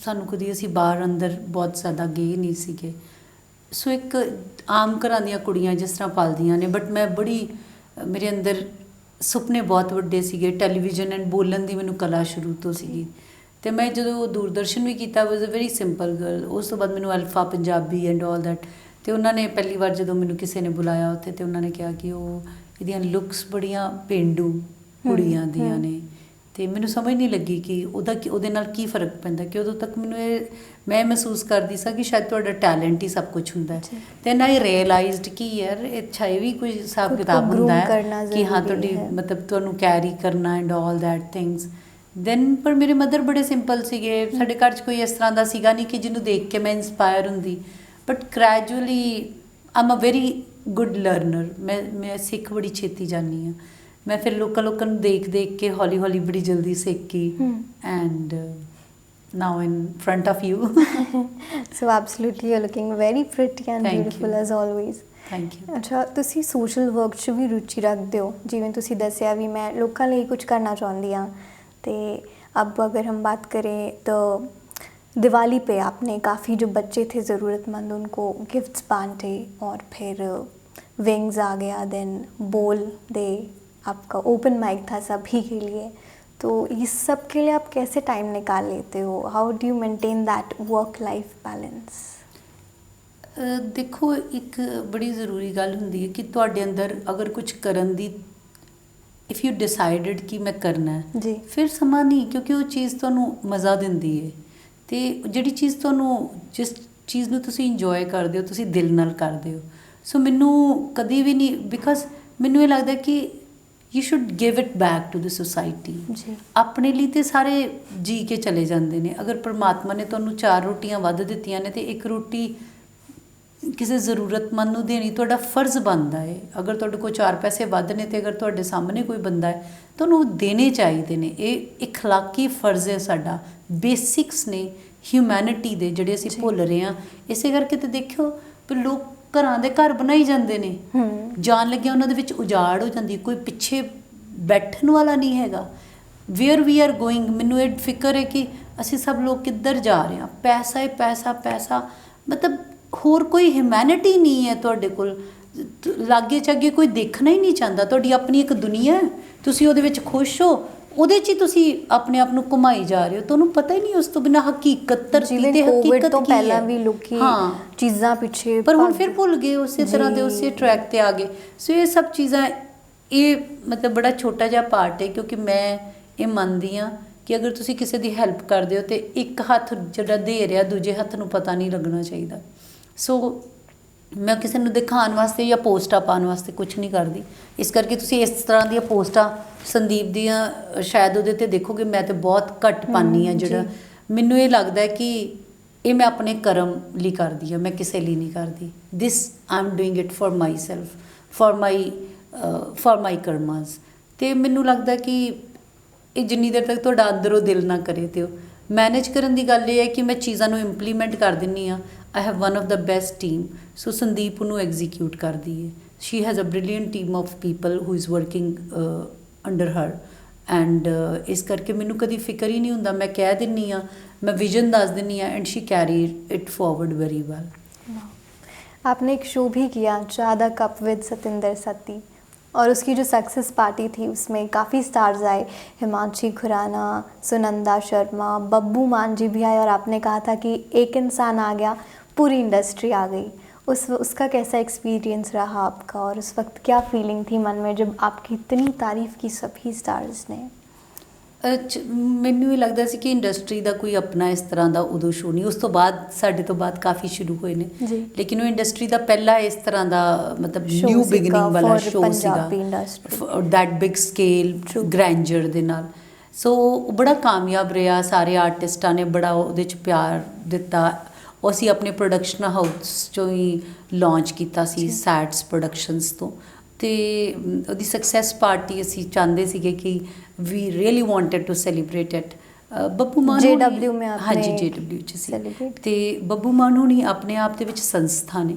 सानू कदी असी बाहर अंदर बहुत ज़्यादा गए नहीं सीगे। सो एक आम घरां दीयां कुड़ियां जिस तरह पलदियां ने, बट मैं बड़ी, मेरे अंदर ਸੁਪਨੇ ਬਹੁਤ ਵੱਡੇ ਸੀਗੇ। ਟੈਲੀਵਿਜ਼ਨ ਐਂਡ ਬੋਲਣ ਦੀ ਮੈਨੂੰ ਕਲਾ ਸ਼ੁਰੂ ਤੋਂ ਸੀਗੀ, ਅਤੇ ਮੈਂ ਜਦੋਂ ਦੂਰਦਰਸ਼ਨ ਵੀ ਕੀਤਾ, ਵਾਜ਼ ਅ ਵੈਰੀ ਸਿੰਪਲ ਗਰਲ। ਉਸ ਤੋਂ ਬਾਅਦ ਮੈਨੂੰ alpha Punjabi and all that, ਅਤੇ ਉਹਨਾਂ ਨੇ ਪਹਿਲੀ ਵਾਰ ਜਦੋਂ ਮੈਨੂੰ ਕਿਸੇ ਨੇ ਬੁਲਾਇਆ ਉੱਥੇ, ਅਤੇ ਉਹਨਾਂ ਨੇ ਕਿਹਾ ਕਿ ਉਹ ਇਹਦੀਆਂ ਲੁੱਕਸ ਬੜੀਆਂ ਪੇਂਡੂ ਕੁੜੀਆਂ ਦੀਆਂ ਨੇ, ਅਤੇ ਮੈਨੂੰ ਸਮਝ ਨਹੀਂ ਲੱਗੀ ਕਿ ਉਹਦੇ ਨਾਲ ਕੀ ਫ਼ਰਕ ਪੈਂਦਾ, ਕਿ ਉਦੋਂ ਤੱਕ ਮੈਨੂੰ ਮੈਂ ਮਹਿਸੂਸ ਕਰਦੀ ਸਾਂ ਕਿ ਸ਼ਾਇਦ ਤੁਹਾਡਾ ਟੈਲੈਂਟ ਹੀ ਸਭ ਕੁਝ ਹੁੰਦਾ ਹੈ। ਅਤੇ ਨਾ ਇਹ ਰੀਅਲਾਈਜ਼ਡ ਕਿ ਯਾਰ ਅੱਛਾ ਇਹ ਵੀ ਕੋਈ ਹਿਸਾਬ ਕਿਤਾਬ ਹੁੰਦਾ ਹੈ ਕਿ ਹਾਂ ਤੁਹਾਡੀ ਮਤਲਬ ਤੁਹਾਨੂੰ ਕੈਰੀ ਕਰਨਾ and all that things. Then ਪਰ ਮੇਰੇ ਮਦਰ ਬੜੇ ਸਿੰਪਲ ਸੀਗੇ, ਸਾਡੇ ਘਰ 'ਚ ਕੋਈ ਇਸ ਤਰ੍ਹਾਂ ਦਾ ਸੀਗਾ ਨਹੀਂ ਕਿ ਜਿਹਨੂੰ ਦੇਖ ਕੇ ਮੈਂ ਇੰਸਪਾਇਰ ਹੁੰਦੀ, but gradually I'm a very good learner. ਮੈਂ ਸਿੱਖ ਬੜੀ ਛੇਤੀ ਜਾਂਦੀ ਹਾਂ। ਮੈਂ ਫਿਰ ਲੋਕਾਂ ਨੂੰ ਦੇਖ ਕੇ ਹੌਲੀ ਹੌਲੀ ਬੜੀ ਜਲਦੀ ਸਿੱਖ ਗਈ, and now in front of you. So absolutely you looking very pretty and beautiful as always. Thank you. ਅੱਛਾ, ਤੁਸੀਂ ਸੋਸ਼ਲ ਵਰਕ 'ਚ ਵੀ ਰੁਚੀ ਰੱਖਦੇ ਹੋ, ਜਿਵੇਂ ਤੁਸੀਂ ਦੱਸਿਆ ਵੀ ਮੈਂ ਲੋਕਾਂ ਲਈ ਕੁਝ ਕਰਨਾ ਚਾਹੁੰਦੀ ਹਾਂ। तो अब अगर हम बात करें तो दिवाली पे आपने काफ़ी जो बच्चे थे ज़रूरतमंद उनको गिफ्ट्स बांटे, और फिर विंग्स आ गया, देन बोल डे, आपका ओपन माइक था सभी के लिए। तो इस सब के लिए आप कैसे टाइम निकाल लेते हो? How do you maintain that work life balance? देखो, एक बड़ी ज़रूरी गल हुंदी है कि तुहाडे अंदर अगर कुछ करन दी, इफ़ यू डिसाइडेड कि मैं करना है जी, फिर समा नहीं, क्योंकि वो चीज़ तुहानू मज़ा दिंदी है। तो जिहड़ी चीज़ तुहानू, जिस चीज़ नू तुसीं इंजॉय करदे हो, तुसीं दिल नाल करदे हो। सो मैनू कदी भी नहीं, बिकॉज मैनू ये लगदा कि you should give it back to the society. अपने लिए तो सारे जी के चले जाते हैं। अगर परमात्मा ने तुहानू 4 रोटियां वध दित्तियां ने, तो एक रोटी किसी ज़रूरतमंद नूं देनी तुहाडा फर्ज बनता है। अगर तुहाडे कोल 4 पैसे वध ने, तो अगर तुहाडे सामने कोई बंदा है तो उन्होंने देने चाहिए ने। ये इखलाकी फर्ज है साडा, बेसिक्स ने ह्यूमैनिटी दे जिहड़े असीं भुल रहे हैं। इसे करके तो देखो भी लोग ਘਰਾਂ ਦੇ ਘਰ ਬਣਾਈ ਜਾਂਦੇ ਨੇ, ਜਾਣ ਲੱਗਿਆ ਉਹਨਾਂ ਦੇ ਵਿੱਚ ਉਜਾੜ ਹੋ ਜਾਂਦੀ, ਕੋਈ ਪਿੱਛੇ ਬੈਠਣ ਵਾਲਾ ਨਹੀਂ ਹੈਗਾ। ਵੇਅਰ ਵੀ ਆਰ ਗੋਇੰਗ, ਮੈਨੂੰ ਇਹ ਫਿਕਰ ਹੈ ਕਿ ਅਸੀਂ ਸਭ ਲੋਕ ਕਿੱਧਰ ਜਾ ਰਹੇ ਹਾਂ। ਪੈਸਾ ਹੈ, ਪੈਸਾ ਪੈਸਾ, ਮਤਲਬ ਹੋਰ ਕੋਈ ਹਿਊਮੈਨਿਟੀ ਨਹੀਂ ਹੈ ਤੁਹਾਡੇ ਕੋਲ, ਲਾਗੇ ਚਾਗੇ ਕੋਈ ਦੇਖਣਾ ਹੀ ਨਹੀਂ ਚਾਹੁੰਦਾ। ਤੁਹਾਡੀ ਆਪਣੀ ਇੱਕ ਦੁਨੀਆ ਹੈ, ਤੁਸੀਂ ਉਹਦੇ ਵਿੱਚ ਖੁਸ਼ ਹੋ, ਉਹਦੇ 'ਚ ਹੀ ਤੁਸੀਂ ਆਪਣੇ ਆਪ ਨੂੰ ਘੁਮਾਈ ਜਾ ਰਹੇ ਹੋ, ਤੁਹਾਨੂੰ ਪਤਾ ਹੀ ਨਹੀਂ ਉਸ ਤੋਂ ਬਿਨਾਂ ਹਕੀਕਤ ਧਰਤੀ ਤੇ ਹਕੀਕਤ ਤੋਂ ਕੀ ਪਹਿਲਾਂ ਹੈ। ਵੀ ਲੋਕੀ ਹਾਂ, ਚੀਜ਼ਾਂ ਪਿੱਛੇ, ਪਰ ਹੁਣ ਫਿਰ ਭੁੱਲ ਗਏ, ਉਸੇ ਤਰ੍ਹਾਂ ਦੇ ਉਸੇ ਟਰੈਕ ਤੇ ਆ ਗਏ। ਸੋ ਇਹ ਸਭ ਚੀਜ਼ਾਂ, ਇਹ ਮਤਲਬ ਬੜਾ ਛੋਟਾ ਜਿਹਾ ਪਾਰਟ ਹੈ, ਕਿਉਂਕਿ ਮੈਂ ਇਹ ਮੰਨਦੀ ਹਾਂ ਕਿ ਅਗਰ ਤੁਸੀਂ ਕਿਸੇ ਦੀ ਹੈਲਪ ਕਰਦੇ ਹੋ ਤੇ ਇੱਕ ਹੱਥ ਜਿਹੜਾ ਦੇ ਰਿਹਾ ਦੂਜੇ ਹੱਥ ਨੂੰ ਪਤਾ ਨਹੀਂ ਲੱਗਣਾ ਚਾਹੀਦਾ। ਸੋ ਮੈਂ ਕਿਸੇ ਨੂੰ ਦਿਖਾਉਣ ਵਾਸਤੇ ਜਾਂ ਪੋਸਟਾਂ ਪਾਉਣ ਵਾਸਤੇ ਕੁਝ ਨਹੀਂ ਕਰਦੀ। ਇਸ ਕਰਕੇ ਤੁਸੀਂ ਇਸ ਤਰ੍ਹਾਂ ਦੀਆਂ ਪੋਸਟਾਂ ਸੰਦੀਪ ਦੀਆਂ ਸ਼ਾਇਦ ਉਹਦੇ 'ਤੇ ਦੇਖੋਗੇ, ਮੈਂ ਤਾਂ ਬਹੁਤ ਘੱਟ ਪਾਉਂਦੀ ਹਾਂ। ਜਿਹੜਾ ਮੈਨੂੰ ਇਹ ਲੱਗਦਾ ਕਿ ਇਹ ਮੈਂ ਆਪਣੇ ਕਰਮ ਲਈ ਕਰਦੀ ਹਾਂ, ਮੈਂ ਕਿਸੇ ਲਈ ਨਹੀਂ ਕਰਦੀ। This I am doing it for myself, for my karmas. ਅਤੇ ਮੈਨੂੰ ਲੱਗਦਾ ਕਿ ਇਹ ਜਿੰਨੀ ਦੇਰ ਤੱਕ ਤੁਹਾਡਾ ਅੰਦਰੋਂ ਦਿਲ ਨਾ ਕਰੇ ਤੇ ਉਹ ਮੈਨੇਜ ਕਰਨ ਦੀ ਗੱਲ ਇਹ ਹੈ ਕਿ ਮੈਂ ਚੀਜ਼ਾਂ ਨੂੰ ਇੰਪਲੀਮੈਂਟ ਕਰ ਦਿੰਦੀ ਹਾਂ। I have one of the best team. So Sandeep ਉਹਨੂੰ ਐਗਜ਼ੀਕਿਊਟ ਕਰਦੀ ਹੈ। She has a brilliant team of people who is working under her, and ਇਸ ਕਰਕੇ ਮੈਨੂੰ ਕਦੀ ਫਿਕਰ ਹੀ ਨਹੀਂ ਹੁੰਦਾ। ਮੈਂ ਕਹਿ ਦਿੰਦੀ ਹਾਂ, मैं विजन दस दिनी है and she carry it forward very well. आपने एक शो भी किया चाय दा कप विद सतिंदर सत्ती, और उसकी जो सक्सेस पार्टी थी उसमें काफ़ी स्टार्स आए, हिमांशी खुराना, सुनंदा शर्मा, बब्बू मान जी भी आए, और आपने कहा था कि एक इंसान आ गया पूरी इंडस्ट्री आ गई। उसका कैसा एक्सपीरियंस रहा आपका, और उस वक्त क्या फीलिंग थी मन में जब आपकी इतनी तारीफ़ की सभी स्टार्स ने? ਮੈਨੂੰ ਇਹ ਲੱਗਦਾ ਸੀ ਕਿ ਇੰਡਸਟਰੀ ਦਾ ਕੋਈ ਆਪਣਾ ਇਸ ਤਰ੍ਹਾਂ ਦਾ ਉਦੋਂ ਸ਼ੋ ਨਹੀਂ। ਉਸ ਤੋਂ ਬਾਅਦ ਸਾਡੇ ਤੋਂ ਬਾਅਦ ਕਾਫੀ ਸ਼ੁਰੂ ਹੋਏ ਨੇ, ਲੇਕਿਨ ਉਹ ਇੰਡਸਟਰੀ ਦਾ ਪਹਿਲਾ ਇਸ ਤਰ੍ਹਾਂ ਦਾ ਮਤਲਬ ਨਿਊ ਬਿਗਨਿੰਗ ਵਾਲਾ ਸ਼ੋ ਸੀਗਾ, ਦੈਟ ਬਿਗ ਸਕੇਲ ਗ੍ਰੈਂਡਰ ਦੇ ਨਾਲ। ਸੋ ਬੜਾ ਕਾਮਯਾਬ ਰਿਹਾ। ਸਾਰੇ ਆਰਟਿਸਟਾਂ ਨੇ ਬੜਾ ਉਹਦੇ 'ਚ ਪਿਆਰ ਦਿੱਤਾ। ਉਹ ਅਸੀਂ ਆਪਣੇ ਪ੍ਰੋਡਕਸ਼ਨ ਹਾਊਸ 'ਚੋਂ ਹੀ ਲਾਂਚ ਕੀਤਾ ਸੀ, ਸੈਟਸ ਪ੍ਰੋਡਕਸ਼ਨਸ ਤੋਂ। ਅਤੇ ਉਹਦੀ ਸਕਸੈਸ ਪਾਰਟੀ ਅਸੀਂ ਚਾਹੁੰਦੇ ਸੀਗੇ ਕਿ we really wanted to celebrate it. Babbu Maan JW में ਹਾਂਜੀ JW 'ਚ ਸੀ। ਅਤੇ ਬੱਬੂ ਮਾਨ ਹੋਣੀ ਆਪਣੇ ਆਪ ਦੇ ਵਿੱਚ ਸੰਸਥਾ ਨੇ,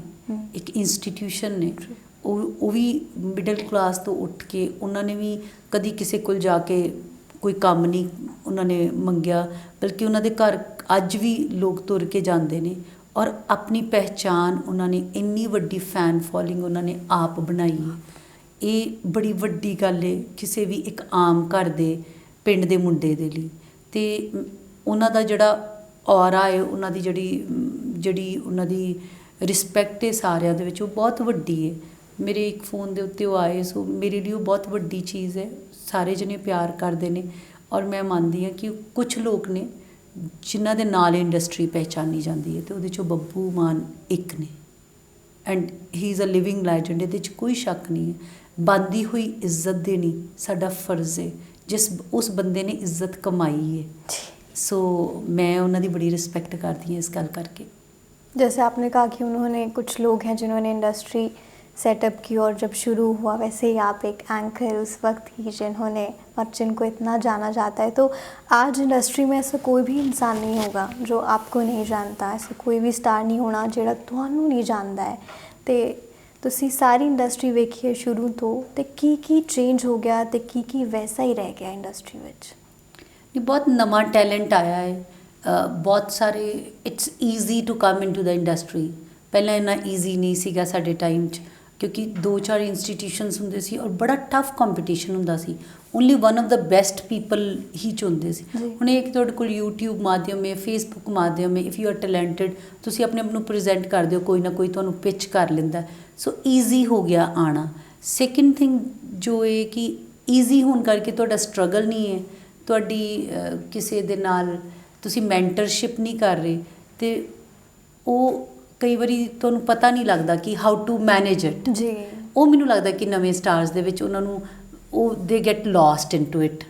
ਇੱਕ ਇੰਸਟੀਟਿਊਸ਼ਨ ਨੇ। ਉਹ ਵੀ ਮਿਡਲ ਕਲਾਸ ਤੋਂ ਉੱਠ ਕੇ ਉਹਨਾਂ ਨੇ ਵੀ ਕਦੀ ਕਿਸੇ ਕੋਲ ਜਾ ਕੇ ਕੋਈ ਕੰਮ ਨਹੀਂ ਉਹਨਾਂ ਨੇ ਮੰਗਿਆ, ਬਲਕਿ ਉਹਨਾਂ ਦੇ ਘਰ ਅੱਜ ਵੀ ਲੋਕ ਤੁਰ ਕੇ ਜਾਂਦੇ ਨੇ। ਔਰ ਆਪਣੀ ਪਹਿਚਾਣ ਉਹਨਾਂ ਨੇ, ਇੰਨੀ ਵੱਡੀ ਫੈਨ ਫੋਲੋਇੰਗ ਉਹਨਾਂ ਨੇ ਆਪ ਬਣਾਈ ਹੈ। ਇਹ ਬੜੀ ਵੱਡੀ ਗੱਲ ਹੈ ਕਿਸੇ ਵੀ ਇੱਕ ਆਮ ਘਰ ਦੇ ਪਿੰਡ ਦੇ ਮੁੰਡੇ ਦੇ ਲਈ। ਅਤੇ ਉਹਨਾਂ ਦਾ ਜਿਹੜਾ ਔਰਾ ਹੈ, ਉਹਨਾਂ ਦੀ ਜਿਹੜੀ ਉਹਨਾਂ ਦੀ ਰਿਸਪੈਕਟ ਹੈ ਸਾਰਿਆਂ ਦੇ ਵਿੱਚ, ਉਹ ਬਹੁਤ ਵੱਡੀ ਹੈ। ਮੇਰੇ ਇੱਕ ਫੋਨ ਦੇ ਉੱਤੇ ਉਹ ਆਏ, ਸੋ ਮੇਰੇ ਲਈ ਉਹ ਬਹੁਤ ਵੱਡੀ ਚੀਜ਼ ਹੈ। ਸਾਰੇ ਜਣੇ ਪਿਆਰ ਕਰਦੇ ਨੇ, ਔਰ ਮੈਂ ਮੰਨਦੀ ਹਾਂ ਕਿ ਕੁਛ ਲੋਕ ਨੇ ਜਿਨ੍ਹਾਂ ਦੇ ਨਾਲ ਇੰਡਸਟਰੀ ਪਹਿਚਾਨੀ ਜਾਂਦੀ ਹੈ, ਅਤੇ ਉਹਦੇ 'ਚੋਂ ਬੱਬੂ ਮਾਨ ਇੱਕ ਨੇ। And he is a living legend, ਇਹਦੇ 'ਚ ਕੋਈ ਸ਼ੱਕ ਨਹੀਂ ਹੈ। ਬਣਦੀ ਹੋਈ ਇੱਜ਼ਤ ਦੇਣੀ ਸਾਡਾ ਫਰਜ਼ ਹੈ, ਉਸ ਬੰਦੇ ਨੇ ਇੱਜ਼ਤ ਕਮਾਈ ਹੈ। सो मैं उन्होंने बड़ी रिस्पेक्ट करती हूँ इस गल करके। जैसे आपने कहा कि उन्होंने, कुछ लोग हैं जिन्होंने इंडस्ट्री सेटअप की और जब शुरू हुआ, वैसे ही आप एक एंकर उस वक्त ही जिन्होंने और जिनको इतना जाना जाता है। तो आज इंडस्ट्री में ऐसा कोई भी इंसान नहीं होगा जो आपको नहीं जानता, ऐसा कोई भी स्टार नहीं होना ਜਿਹੜਾ ਤੁਹਾਨੂੰ नहीं जानता है। ਤੇ ਤੁਸੀਂ ਸਾਰੀ ਇੰਡਸਟਰੀ ਵੇਖੀਏ ਸ਼ੁਰੂ ਤੋਂ, ਤੇ ਕੀ ਚੇਂਜ ਹੋ ਗਿਆ ਤੇ ਕੀ ਵੈਸਾ ਹੀ ਰਹਿ ਗਿਆ ਇੰਡਸਟਰੀ ਵਿੱਚ? बहुत नवा टैलेंट आया है, बहुत सारे it's easy to come into the industry. पहला इन्ना ईजी नहीं सीगा साडे टाइम च, क्योंकि 2-4 इंस्टीट्यूशनस होंदे सी और बड़ा टफ कंपीटीशन होंदा सी। Only one of the best people ही चुनते सी। हुण एक तुहाडे कोल यूट्यूब माध्यम है, फेसबुक माध्यम है, इफ यू आर टैलेंटेड तुसीं अपने आप नूं प्रेजेंट करदे हो, कोई ना कोई तुहानूं पिच कर लैंदा। सो ईजी हो गया आना। सैकेंड थिंग जो है कि ईजी होने करके तुहाडा स्ट्रगल नहीं है, ਤੁਹਾਡੀ ਕਿਸੇ ਦੇ ਨਾਲ ਤੁਸੀਂ ਮੈਂਟਰਸ਼ਿਪ ਨਹੀਂ ਕਰ ਰਹੇ, ਅਤੇ ਉਹ ਕਈ ਵਾਰੀ ਤੁਹਾਨੂੰ ਪਤਾ ਨਹੀਂ ਲੱਗਦਾ ਕਿ ਹਾਊ ਟੂ ਮੈਨੇਜ ਇਟ। ਜੀ, ਉਹ ਮੈਨੂੰ ਲੱਗਦਾ ਕਿ ਨਵੇਂ ਸਟਾਰਸ ਦੇ ਵਿੱਚ ਉਹਨਾਂ ਨੂੰ ਉਹ ਦੇ ਗੈਟ ਲੋਸਟ ਇਨਟੂ ਇਟ,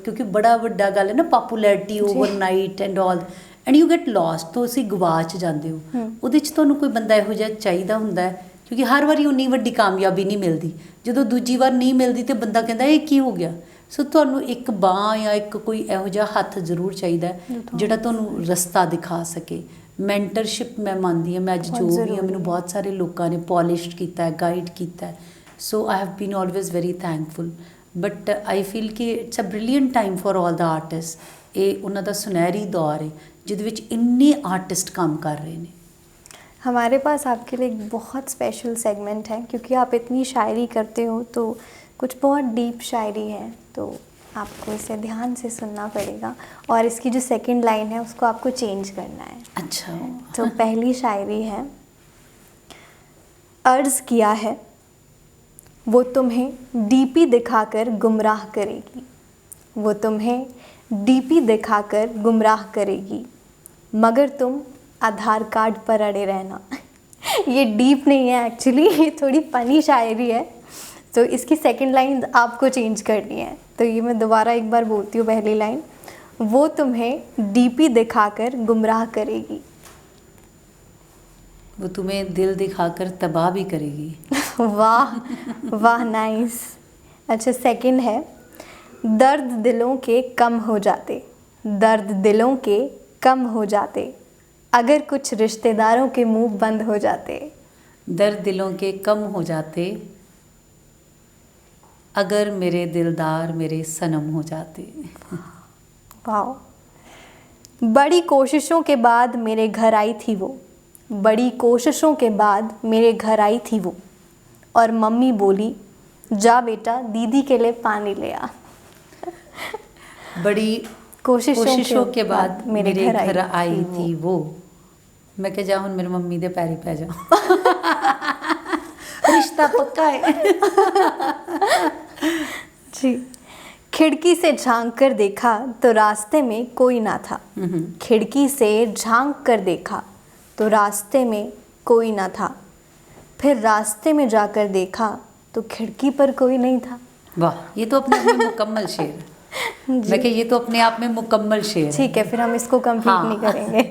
ਕਿਉਂਕਿ ਬੜਾ ਵੱਡਾ ਗੱਲ ਹੈ ਨਾ, popularity overnight and all, and you get lost. ਤੁਸੀਂ ਗਵਾਚ ਜਾਂਦੇ ਹੋ ਉਹਦੇ 'ਚ। ਤੁਹਾਨੂੰ ਕੋਈ ਬੰਦਾ ਇਹੋ ਜਿਹਾ ਚਾਹੀਦਾ ਹੁੰਦਾ ਹੈ, ਕਿਉਂਕਿ ਹਰ ਵਾਰੀ ਉਨੀ ਵੱਡੀ ਕਾਮਯਾਬੀ ਨਹੀਂ ਮਿਲਦੀ। ਜਦੋਂ ਦੂਜੀ ਵਾਰ ਨਹੀਂ ਮਿਲਦੀ ਤਾਂ ਬੰਦਾ ਕਹਿੰਦਾ ਇਹ ਕੀ ਹੋ ਗਿਆ। ਸੋ ਤੁਹਾਨੂੰ ਇੱਕ ਬਾਂਹ ਜਾਂ ਇੱਕ ਕੋਈ ਇਹੋ ਜਿਹਾ ਹੱਥ ਜ਼ਰੂਰ ਚਾਹੀਦਾ ਜਿਹੜਾ ਤੁਹਾਨੂੰ ਰਸਤਾ ਦਿਖਾ ਸਕੇ। ਮੈਂਟਰਸ਼ਿਪ ਮੈਂ ਮੰਨਦੀ ਹਾਂ, ਮੈਂ ਅੱਜ ਬਹੁਤ ਜੋ ਵੀ ਜ਼ਰੂਰੀ ਹਾਂ ਮੈਨੂੰ ਹੈ। ਬਹੁਤ ਸਾਰੇ ਲੋਕਾਂ ਨੇ ਪੋਲਿਸ਼ਡ ਕੀਤਾ ਹੈ, ਗਾਈਡ ਕੀਤਾ ਹੈ, so I have been always very thankful. But I feel ਕਿ it's a brilliant time for all the artist. ਇਹ ਉਹਨਾਂ ਦਾ ਸੁਨਹਿਰੀ ਦੌਰ ਹੈ ਜਿਹਦੇ ਵਿੱਚ ਇੰਨੇ ਆਰਟਿਸਟ ਕੰਮ ਕਰ ਰਹੇ ਨੇ। हमारे पास आपके लिए एक बहुत स्पेशल सेगमेंट है, क्योंकि आप इतनी शायरी करते हो तो कुछ बहुत डीप शायरी है, तो आपको इसे ध्यान से सुनना पड़ेगा और इसकी जो सेकंड लाइन है उसको आपको चेंज करना है। अच्छा। तो पहली शायरी है, अर्ज़ किया है वो तुम्हें डीपी दिखाकर गुमराह करेगी, वो तुम्हें डीपी दिखाकर गुमराह करेगी, मगर तुम आधार कार्ड पर अड़े रहना। ये डीप नहीं है एक्चुअली, ये थोड़ी फनी शायरी है, तो इसकी सेकंड लाइन आपको चेंज करनी है। तो ये मैं दोबारा एक बार बोलती हूँ पहली लाइन, वो तुम्हें डीपी दिखाकर गुमराह करेगी, वो तुम्हें दिल दिखाकर तबाह भी करेगी। वाह वाह, नाइस। अच्छा, सेकंड है, दर्द दिलों के कम हो जाते, दर्द दिलों के कम हो जाते, अगर कुछ रिश्तेदारों के मुंह बंद हो जाते। दर्द दिलों के कम हो जाते, अगर मेरे दिलदार मेरे सनम हो जाते। वाह। बड़ी कोशिशों के बाद मेरे घर आई थी वो, बड़ी कोशिशों के बाद मेरे घर आई थी वो, और मम्मी बोली जा बेटा दीदी के लिए पानी ले आ। बड़ी कोशिशों के बाद मेरे घर आई थी वो। मैं क्या जाऊँ मेरी मम्मी दे पैरी पै जाऊँ। रिश्ता पक्का है। जी। खिड़की से झांक कर देखा तो रास्ते में कोई ना था, खिड़की से झांक कर देखा तो रास्ते में कोई ना था, फिर रास्ते में जाकर देखा तो खिड़की पर कोई नहीं था। वाह, ये तो अपने आप में मुकम्मल शेर है। मैं क्या ये तो अपने आप में मुकम्मल शेर है। ठीक है, फिर हम इसको कंप्लीट हाँ। नहीं करेंगे।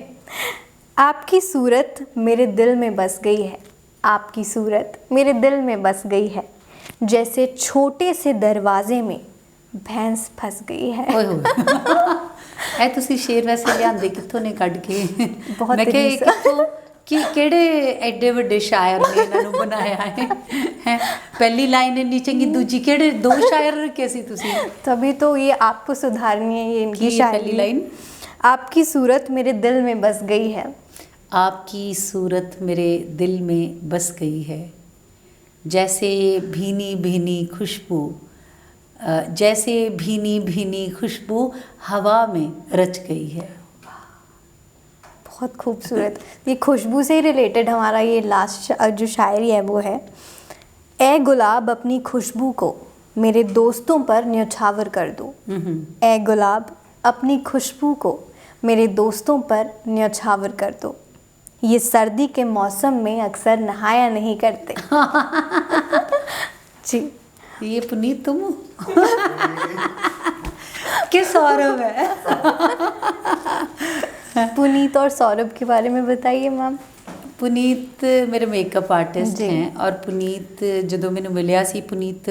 आपकी सूरत मेरे दिल में बस गई है, आपकी सूरत मेरे दिल में बस गई है, जैसे छोटे से दरवाजे में भैंस फंस गई है। ਓਏ ਹੋਏ ਇਹ ਤੁਸੀਂ ਸ਼ੇਰ ਵੈਸੇ ਲਿਆਂਦੇ ਕਿੱਥੋਂ ਨੇ ਕੱਢ ਕੇ? ਬਹੁਤ ਮੈਂ ਕਿਹਾ ਇਹ ਰੀਸ। ਕਿੱਥੋਂ ਕਿ ਕਿਹੜੇ ਐਡੇ ਵੱਡੇ ਸ਼ਾਇਰ ਨੇ ਇਹਨਾਂ ਨੂੰ ਬਣਾਇਆ ਹੈ? ਹੈਂ, ਪਹਿਲੀ ਲਾਈਨ ਇੰਨੀ ਚੰਗੀ, ਦੂਜੀ ਕਿਹੜੇ ਦੋ ਸ਼ਾਇਰ ਰੱਖੇ ਸੀ ਤੁਸੀਂ? तभी तो ये आपको सुधारनी है, ये इनकी की शायरी। पहली लाइन? आपकी सूरत मेरे दिल में बस गई है, आपकी सूरत मेरे दिल में बस गई है, जैसे भीनी भीनी खुशबू, जैसे भीनी भीनी खुशबू हवा में रच गई है। बहुत खूबसूरत। ये खुशबू से ही रिलेटेड हमारा ये लास्ट जो शायरी है वो है, ए गुलाब अपनी खुशबू को मेरे दोस्तों पर न्यौछावर कर दो, ए गुलाब अपनी खुशबू को मेरे दोस्तों पर न्यौछावर कर दो, ये सर्दी के मौसम में अक्सर नहाया नहीं करते। जी। ये पुनीत तुम हो? कि सौरभ है? पुनीत और सौरभ के बारे में बताइए मैम। पुनीत मेरे मेकअप आर्टिस्ट जी। हैं और पुनीत ਜਦੋਂ ਮੈਨੂੰ ਮਿਲਿਆ ਸੀ, ਪੁਨੀਤ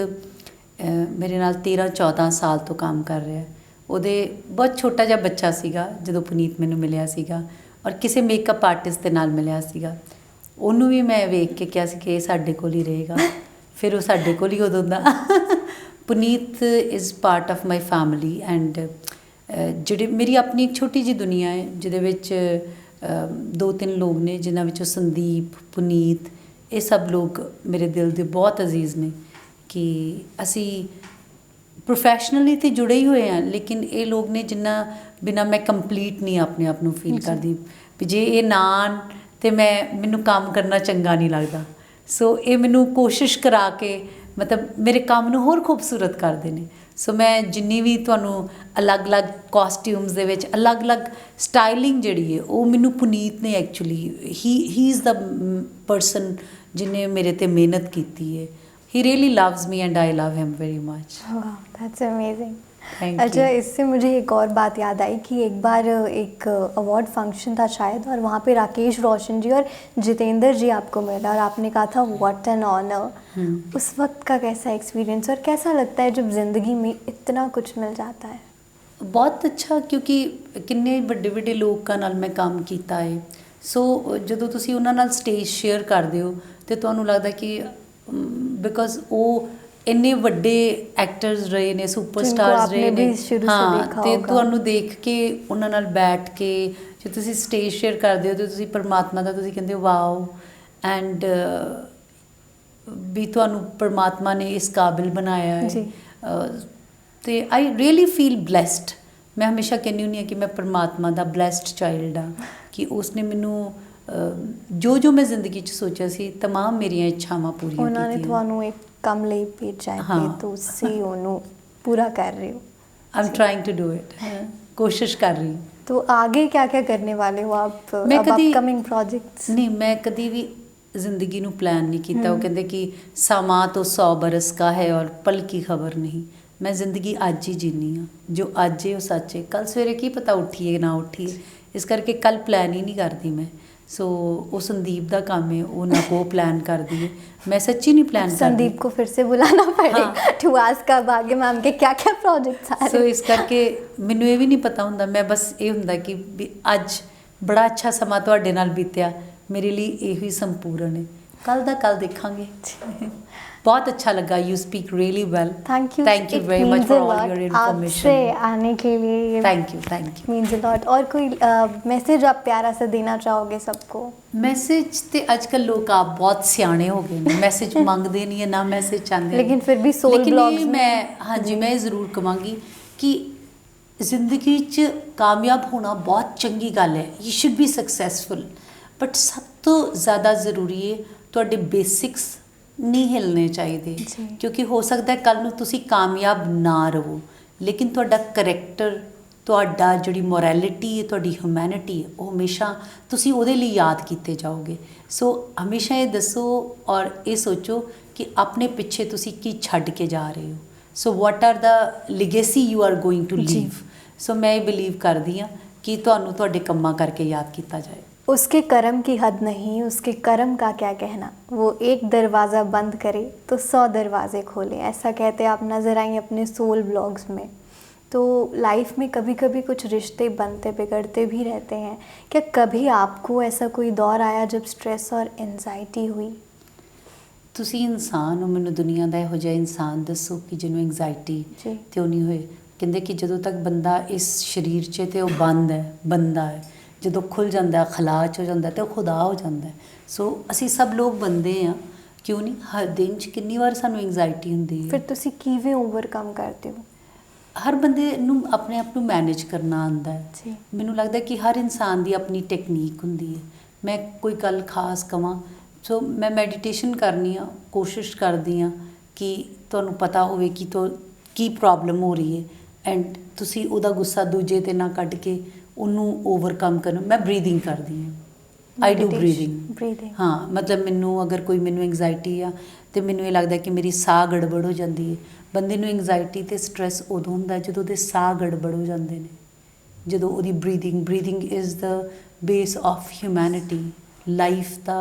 ਮੇਰੇ ਨਾਲ 13-14 ਸਾਲ ਤੋਂ ਕੰਮ ਕਰ ਰਿਹਾ ਹੈ। ਉਹਦੇ ਬਹੁਤ ਛੋਟਾ ਜਿਹਾ ਬੱਚਾ ਸੀਗਾ ਜਦੋਂ ਪੁਨੀਤ ਮੈਨੂੰ ਮਿਲਿਆ ਸੀਗਾ, ਔਰ ਕਿਸੇ ਮੇਕਅਪ ਆਰਟਿਸਟ ਦੇ ਨਾਲ ਮਿਲਿਆ ਸੀਗਾ। ਉਹਨੂੰ ਵੀ ਮੈਂ ਵੇਖ ਕੇ ਕਿਹਾ ਸੀ ਕਿ ਇਹ ਸਾਡੇ ਕੋਲ ਹੀ ਰਹੇਗਾ, ਫਿਰ ਉਹ ਸਾਡੇ ਕੋਲ ਹੀ ਉਦੋਂ ਦਾ। Puneet is part of my family and ਜਿਹੜੇ ਮੇਰੀ ਆਪਣੀ ਇੱਕ ਛੋਟੀ ਜਿਹੀ ਦੁਨੀਆ ਹੈ ਜਿਹਦੇ ਵਿੱਚ 2-3 ਲੋਕ ਨੇ, ਜਿਨ੍ਹਾਂ ਵਿੱਚੋਂ ਸੰਦੀਪ, ਪੁਨੀਤ, ਇਹ ਸਭ ਲੋਕ ਮੇਰੇ ਦਿਲ ਦੇ ਬਹੁਤ ਅਜ਼ੀਜ਼ ਨੇ ਕਿ ਅਸੀਂ ਪ੍ਰੋਫੈਸ਼ਨਲੀ ਤੇ ਜੁੜੇ ਹੀ ਹੋਏ ਹਾਂ, ਲੇਕਿਨ ਇਹ ਲੋਕ ਨੇ ਜਿਨ੍ਹਾਂ ਬਿਨਾਂ ਮੈਂ ਕੰਪਲੀਟ ਨਹੀਂ ਆਪਣੇ ਆਪ ਨੂੰ ਫੀਲ ਕਰਦੀ ਵੀ ਜੇ ਇਹ ਨਾ ਆਉਣ ਤੇ ਮੈਨੂੰ ਕੰਮ ਕਰਨਾ ਚੰਗਾ ਨਹੀਂ ਲੱਗਦਾ। ਸੋ ਇਹ ਮੈਨੂੰ ਕੋਸ਼ਿਸ਼ ਕਰਾ ਕੇ ਮਤਲਬ ਮੇਰੇ ਕੰਮ ਨੂੰ ਹੋਰ ਖੂਬਸੂਰਤ ਕਰਦੇ ਨੇ। ਸੋ ਮੈਂ ਜਿੰਨੀ ਵੀ ਤੁਹਾਨੂੰ ਅਲੱਗ-ਅਲੱਗ ਕਾਸਟਿਊਮਸ ਦੇ ਵਿੱਚ ਅਲੱਗ-ਅਲੱਗ ਸਟਾਈਲਿੰਗ ਜਿਹੜੀ ਹੈ ਉਹ ਮੈਨੂੰ ਪੁਨੀਤ ਨੇ actually he is the person ਜਿਹਨੇ ਮੇਰੇ ਤੇ ਮਿਹਨਤ ਕੀਤੀ ਹੈ। He really loves me and I love him very much. वाह, that's amazing. Thank अच्छा, you. इससे मुझे एक और बात याद आई कि एक बार एक अवार्ड फंक्शन था शायद, और वहाँ पे राकेश रोशन जी और जितेंद्र जी आपको मिला और आपने कहा था व्हाट एन ऑनर। उस वक्त का कैसा एक्सपीरियंस और कैसा लगता है जब ज़िंदगी में इतना कुछ मिल जाता है? ਬਹੁਤ ਅੱਛਾ, ਕਿਉਂਕਿ ਕਿੰਨੇ ਵੱਡੇ ਵੱਡੇ ਲੋਕਾਂ ਨਾਲ ਮੈਂ ਕੰਮ ਕੀਤਾ ਹੈ। ਸੋ ਜਦੋਂ ਤੁਸੀਂ ਉਹਨਾਂ ਨਾਲ ਸਟੇਜ ਸ਼ੇਅਰ ਕਰਦੇ ਹੋ ਤੇ ਤੁਹਾਨੂੰ ਲੱਗਦਾ ਕਿ ਬਿਕੋਜ਼ ਉਹ ਇੰਨੇ ਵੱਡੇ ਐਕਟਰਸ ਰਹੇ ਨੇ, ਸੁਪਰਸਟਾਰਸ ਰਹੇ ਨੇ, ਹਾਂ, ਤੇ ਤੁਹਾਨੂੰ ਦੇਖ ਕੇ ਉਹਨਾਂ ਨਾਲ ਬੈਠ ਕੇ ਜੇ ਤੁਸੀਂ ਸਟੇਜ ਸ਼ੇਅਰ ਕਰਦੇ ਹੋ ਤੇ ਤੁਸੀਂ ਪਰਮਾਤਮਾ ਦਾ ਤੁਸੀਂ ਕਹਿੰਦੇ ਹੋ ਵਾਓ, ਐਂਡ ਵੀ ਤੁਹਾਨੂੰ ਪਰਮਾਤਮਾ ਨੇ ਇਸ ਕਾਬਿਲ ਬਣਾਇਆ ਹੈ। ਤੇ ਆਈ ਰੀਅਲੀ ਫੀਲ ਬਲੈਸਡ। ਮੈਂ ਹਮੇਸ਼ਾ ਕਹਿੰਦੀ ਹੁੰਦੀ ਹਾਂ ਕਿ ਮੈਂ ਪਰਮਾਤਮਾ ਦਾ ਬਲੈਸਡ ਚਾਈਲਡ ਹਾਂ, ਕਿ ਉਸਨੇ ਮੈਨੂੰ ਜੋ ਮੈਂ ਜ਼ਿੰਦਗੀ 'ਚ ਸੋਚਿਆ ਸੀ ਤਮਾਮ ਮੇਰੀਆਂ ਇੱਛਾਵਾਂ ਪੂਰੀਆਂ ਕੀਤੀਆਂ। ਉਹਨਾਂ ਨੇ ਤੁਹਾਨੂੰ ਇੱਕ ਕੰਮ ਲਈ ਭੇਜਿਆ ਹੈ ਤੇ ਤੁਸੀਂ ਉਹਨੂੰ पूरा कर रहे हो। I am trying to do it, कोशिश कर रही हूँ। तो आगे क्या क्या करने वाले हो आप? मैं अब अपकमिंग प्रोजेक्ट्स? नहीं, मैं कभी भी जिंदगी ਨੂੰ ਪਲਾਨ ਨਹੀਂ ਕੀਤਾ। ਉਹ ਕਹਿੰਦੇ ਕਿ ਸਮਾਂ ਤੋਂ 100 ਬਰਸ का है और पल की खबर नहीं। ਮੈਂ ਜ਼ਿੰਦਗੀ ਅੱਜ ਹੀ ਜੀਨੀ ਆ, ਜੋ ਅੱਜ ਹੈ ਉਹ ਸੱਚ ਹੈ। ਕੱਲ ਸਵੇਰੇ ਕੀ ਪਤਾ ਉੱਠੀਏ ਨਾ ਉੱਠੀਏ, ਇਸ ਕਰਕੇ ਕੱਲ ਪਲਾਨ ਹੀ ਨਹੀਂ ਕਰਦੀ ਮੈਂ। सो वो संदीप का काम है, वो ना को प्लान कर दिए, मैं सच्ची नहीं प्लान कर। संदीप को फिर से बुलाना पड़ेगा टू आस्क अब आगे मैम के क्या क्या प्रोजेक्ट्स आ रहे। सो इस करके मैनू ये भी नहीं पता हुंदा, मैं बस ये हुंदा कि भी अज बड़ा अच्छा समा तुहाडे नाल बीतिया, मेरे लिए यही संपूर्ण है। कल दा कल देखांगे। बहुत अच्छा लगा, you speak really well. Thank you very much for all your information. आपसे आने के लिए thank you means a lot. और कोई मैसेज आप प्यारा सा देना चाहोगे सबको? मैसेज ते आजकल लोग आप बहुत सियाने हो गए ने, मैसेज मंगते नहीं है ना मैसेज चाहते, लेकिन फिर भी सोल ब्लॉग्स में मैं हाँ जी मैं ज़रूर कहांगी कि जिंदगी च कामयाब होना बहुत चंगी गल है, you should be successful, but सब तो ज़्यादा ज़रूरी है तुहाडे बेसिक्स नहीं हिलने चाहिए, क्योंकि हो सकता है कल नूं तुसी कामयाब ना रहो, लेकिन तुहाडा करैक्टर, तुहाडा जिहड़ी मोरैलिटी है, तुहाडी ह्यूमैनिटी है, वो हमेशा तुसी उहदे लई याद कीते जाओगे। सो हमेशा ये दसो और ये सोचो कि अपने पिछे तुसी की छड्ड के जा रहे हो। So what are the legacy you are going to leave. So मैं ये बिलीव करदी हाँ कि तुहानूं तुहाडे कम्मां करके याद किया जाए। उसके कर्म की हद नहीं, उसके कर्म का क्या कहना। वो एक दरवाज़ा बंद करे तो 100 दरवाजे खोले, ऐसा कहते आप नज़र आई अपने सोल ब्लॉग्स में। तो लाइफ में कभी कभी कुछ रिश्ते बनते बिगड़ते भी रहते हैं। क्या कभी आपको ऐसा कोई दौर आया जब स्ट्रेस और एंजाइटी हुई? तुसी इंसान हो, मैनूं दुनिया का इहो जिहा इंसान दसो कि जिन्होंने एंजाइटी तो नहीं होए। कहते कि जदों तक बंदा इस शरीर 'च ते वो बंद है, बंदा है, ਜਦੋਂ ਖੁੱਲ ਜਾਂਦਾ, ਖਲਾਚ ਹੋ ਜਾਂਦਾ ਤੇ ਉਹ ਖੁਦਾ ਹੋ ਜਾਂਦਾ। ਸੋ ਅਸੀਂ ਸਭ ਲੋਕ ਬੰਦੇ ਆ, ਕਿਉਂ ਨਹੀਂ? ਹਰ ਦਿਨ 'ਚ ਕਿੰਨੀ ਵਾਰ ਸਾਨੂੰ ਐਂਗਜ਼ਾਇਟੀ ਹੁੰਦੀ ਹੈ। ਫਿਰ ਤੁਸੀਂ ਕਿਵੇਂ ਓਵਰਕਮ ਕਰਦੇ ਹੋ? ਹਰ ਬੰਦੇ ਨੂੰ ਆਪਣੇ ਆਪ ਨੂੰ ਮੈਨੇਜ ਕਰਨਾ ਆਉਂਦਾ ਹੈ। ਮੈਨੂੰ ਲੱਗਦਾ ਕਿ ਹਰ ਇਨਸਾਨ ਦੀ ਆਪਣੀ ਟੈਕਨੀਕ ਹੁੰਦੀ ਹੈ। ਮੈਂ ਕੋਈ ਗੱਲ ਖਾਸ ਕਵਾਂ, ਸੋ ਮੈਂ ਮੈਡੀਟੇਸ਼ਨ ਕਰਨੀ ਆ, ਕੋਸ਼ਿਸ਼ ਕਰਦੀ ਆ ਕਿ ਤੁਹਾਨੂੰ ਪਤਾ ਹੋਵੇ ਕਿ ਕੀ ਪ੍ਰੋਬਲਮ ਹੋ ਰਹੀ ਹੈ, ਐਂਡ ਤੁਸੀਂ ਉਹਦਾ ਗੁੱਸਾ ਦੂਜੇ 'ਤੇ ਨਾ ਕੱਢ ਕੇ ਉਹਨੂੰ ਓਵਰਕਮ ਕਰਨ। ਮੈਂ ਬਰੀਦਿੰਗ ਕਰਦੀ ਹਾਂ, ਆਈ ਡੂ ਬਰੀਦਿੰਗ। ਹਾਂ, ਮਤਲਬ ਮੈਨੂੰ ਅਗਰ ਕੋਈ ਮੈਨੂੰ ਐਂਗਜ਼ਾਇਟੀ ਆ ਅਤੇ ਮੈਨੂੰ ਇਹ ਲੱਗਦਾ ਕਿ ਮੇਰੀ ਸਾਹ ਗੜਬੜ ਹੋ ਜਾਂਦੀ ਹੈ। ਬੰਦੇ ਨੂੰ ਐਂਗਜ਼ਾਇਟੀ ਅਤੇ ਸਟਰੈਸ ਉਦੋਂ ਹੁੰਦਾ ਜਦੋਂ ਉਹਦੇ ਸਾਹ ਗੜਬੜ ਹੋ ਜਾਂਦੇ ਨੇ, ਜਦੋਂ ਉਹਦੀ breathing is the base of humanity. Life ਦਾ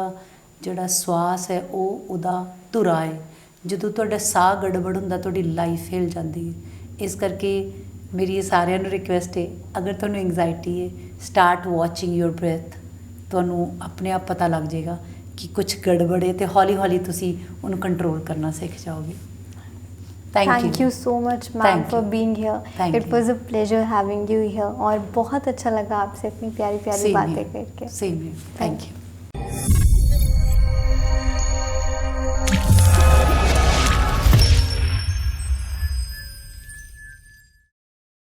ਜਿਹੜਾ ਸਵਾਸ ਹੈ ਉਹ ਉਹਦਾ ਧੁਰਾ ਹੈ। ਜਦੋਂ ਤੁਹਾਡਾ ਸਾਹ ਗੜਬੜ ਹੁੰਦਾ ਤੁਹਾਡੀ ਲਾਈਫ ਹਿਲ ਜਾਂਦੀ ਹੈ। ਇਸ ਕਰਕੇ मेरी ये सारिਆਂ ਨੂੰ रिक्वेस्ट है, अगर ਤੁਹਾਨੂੰ एंगजाइटी है स्टार्ट वॉचिंग योर ब्रैथ। ਤੁਹਾਨੂੰ ਆਪਣੇ ਆਪ ਪਤਾ ਲੱਗ ਜਾਏਗਾ ਕਿ ਕੁਝ ਗੜਬੜ ਹੈ ਤੇ ਹੌਲੀ ਹੌਲੀ ਤੁਸੀਂ ਉਹਨੂੰ ਕੰਟਰੋਲ ਕਰਨਾ ਸਿੱਖ ਜਾਓਗੇ। Thank you so much ma'am for being here. It was a pleasure having you here और बहुत अच्छा लगा आपसे अपनी प्यारी प्यारी बातें करके। Same here, thank you.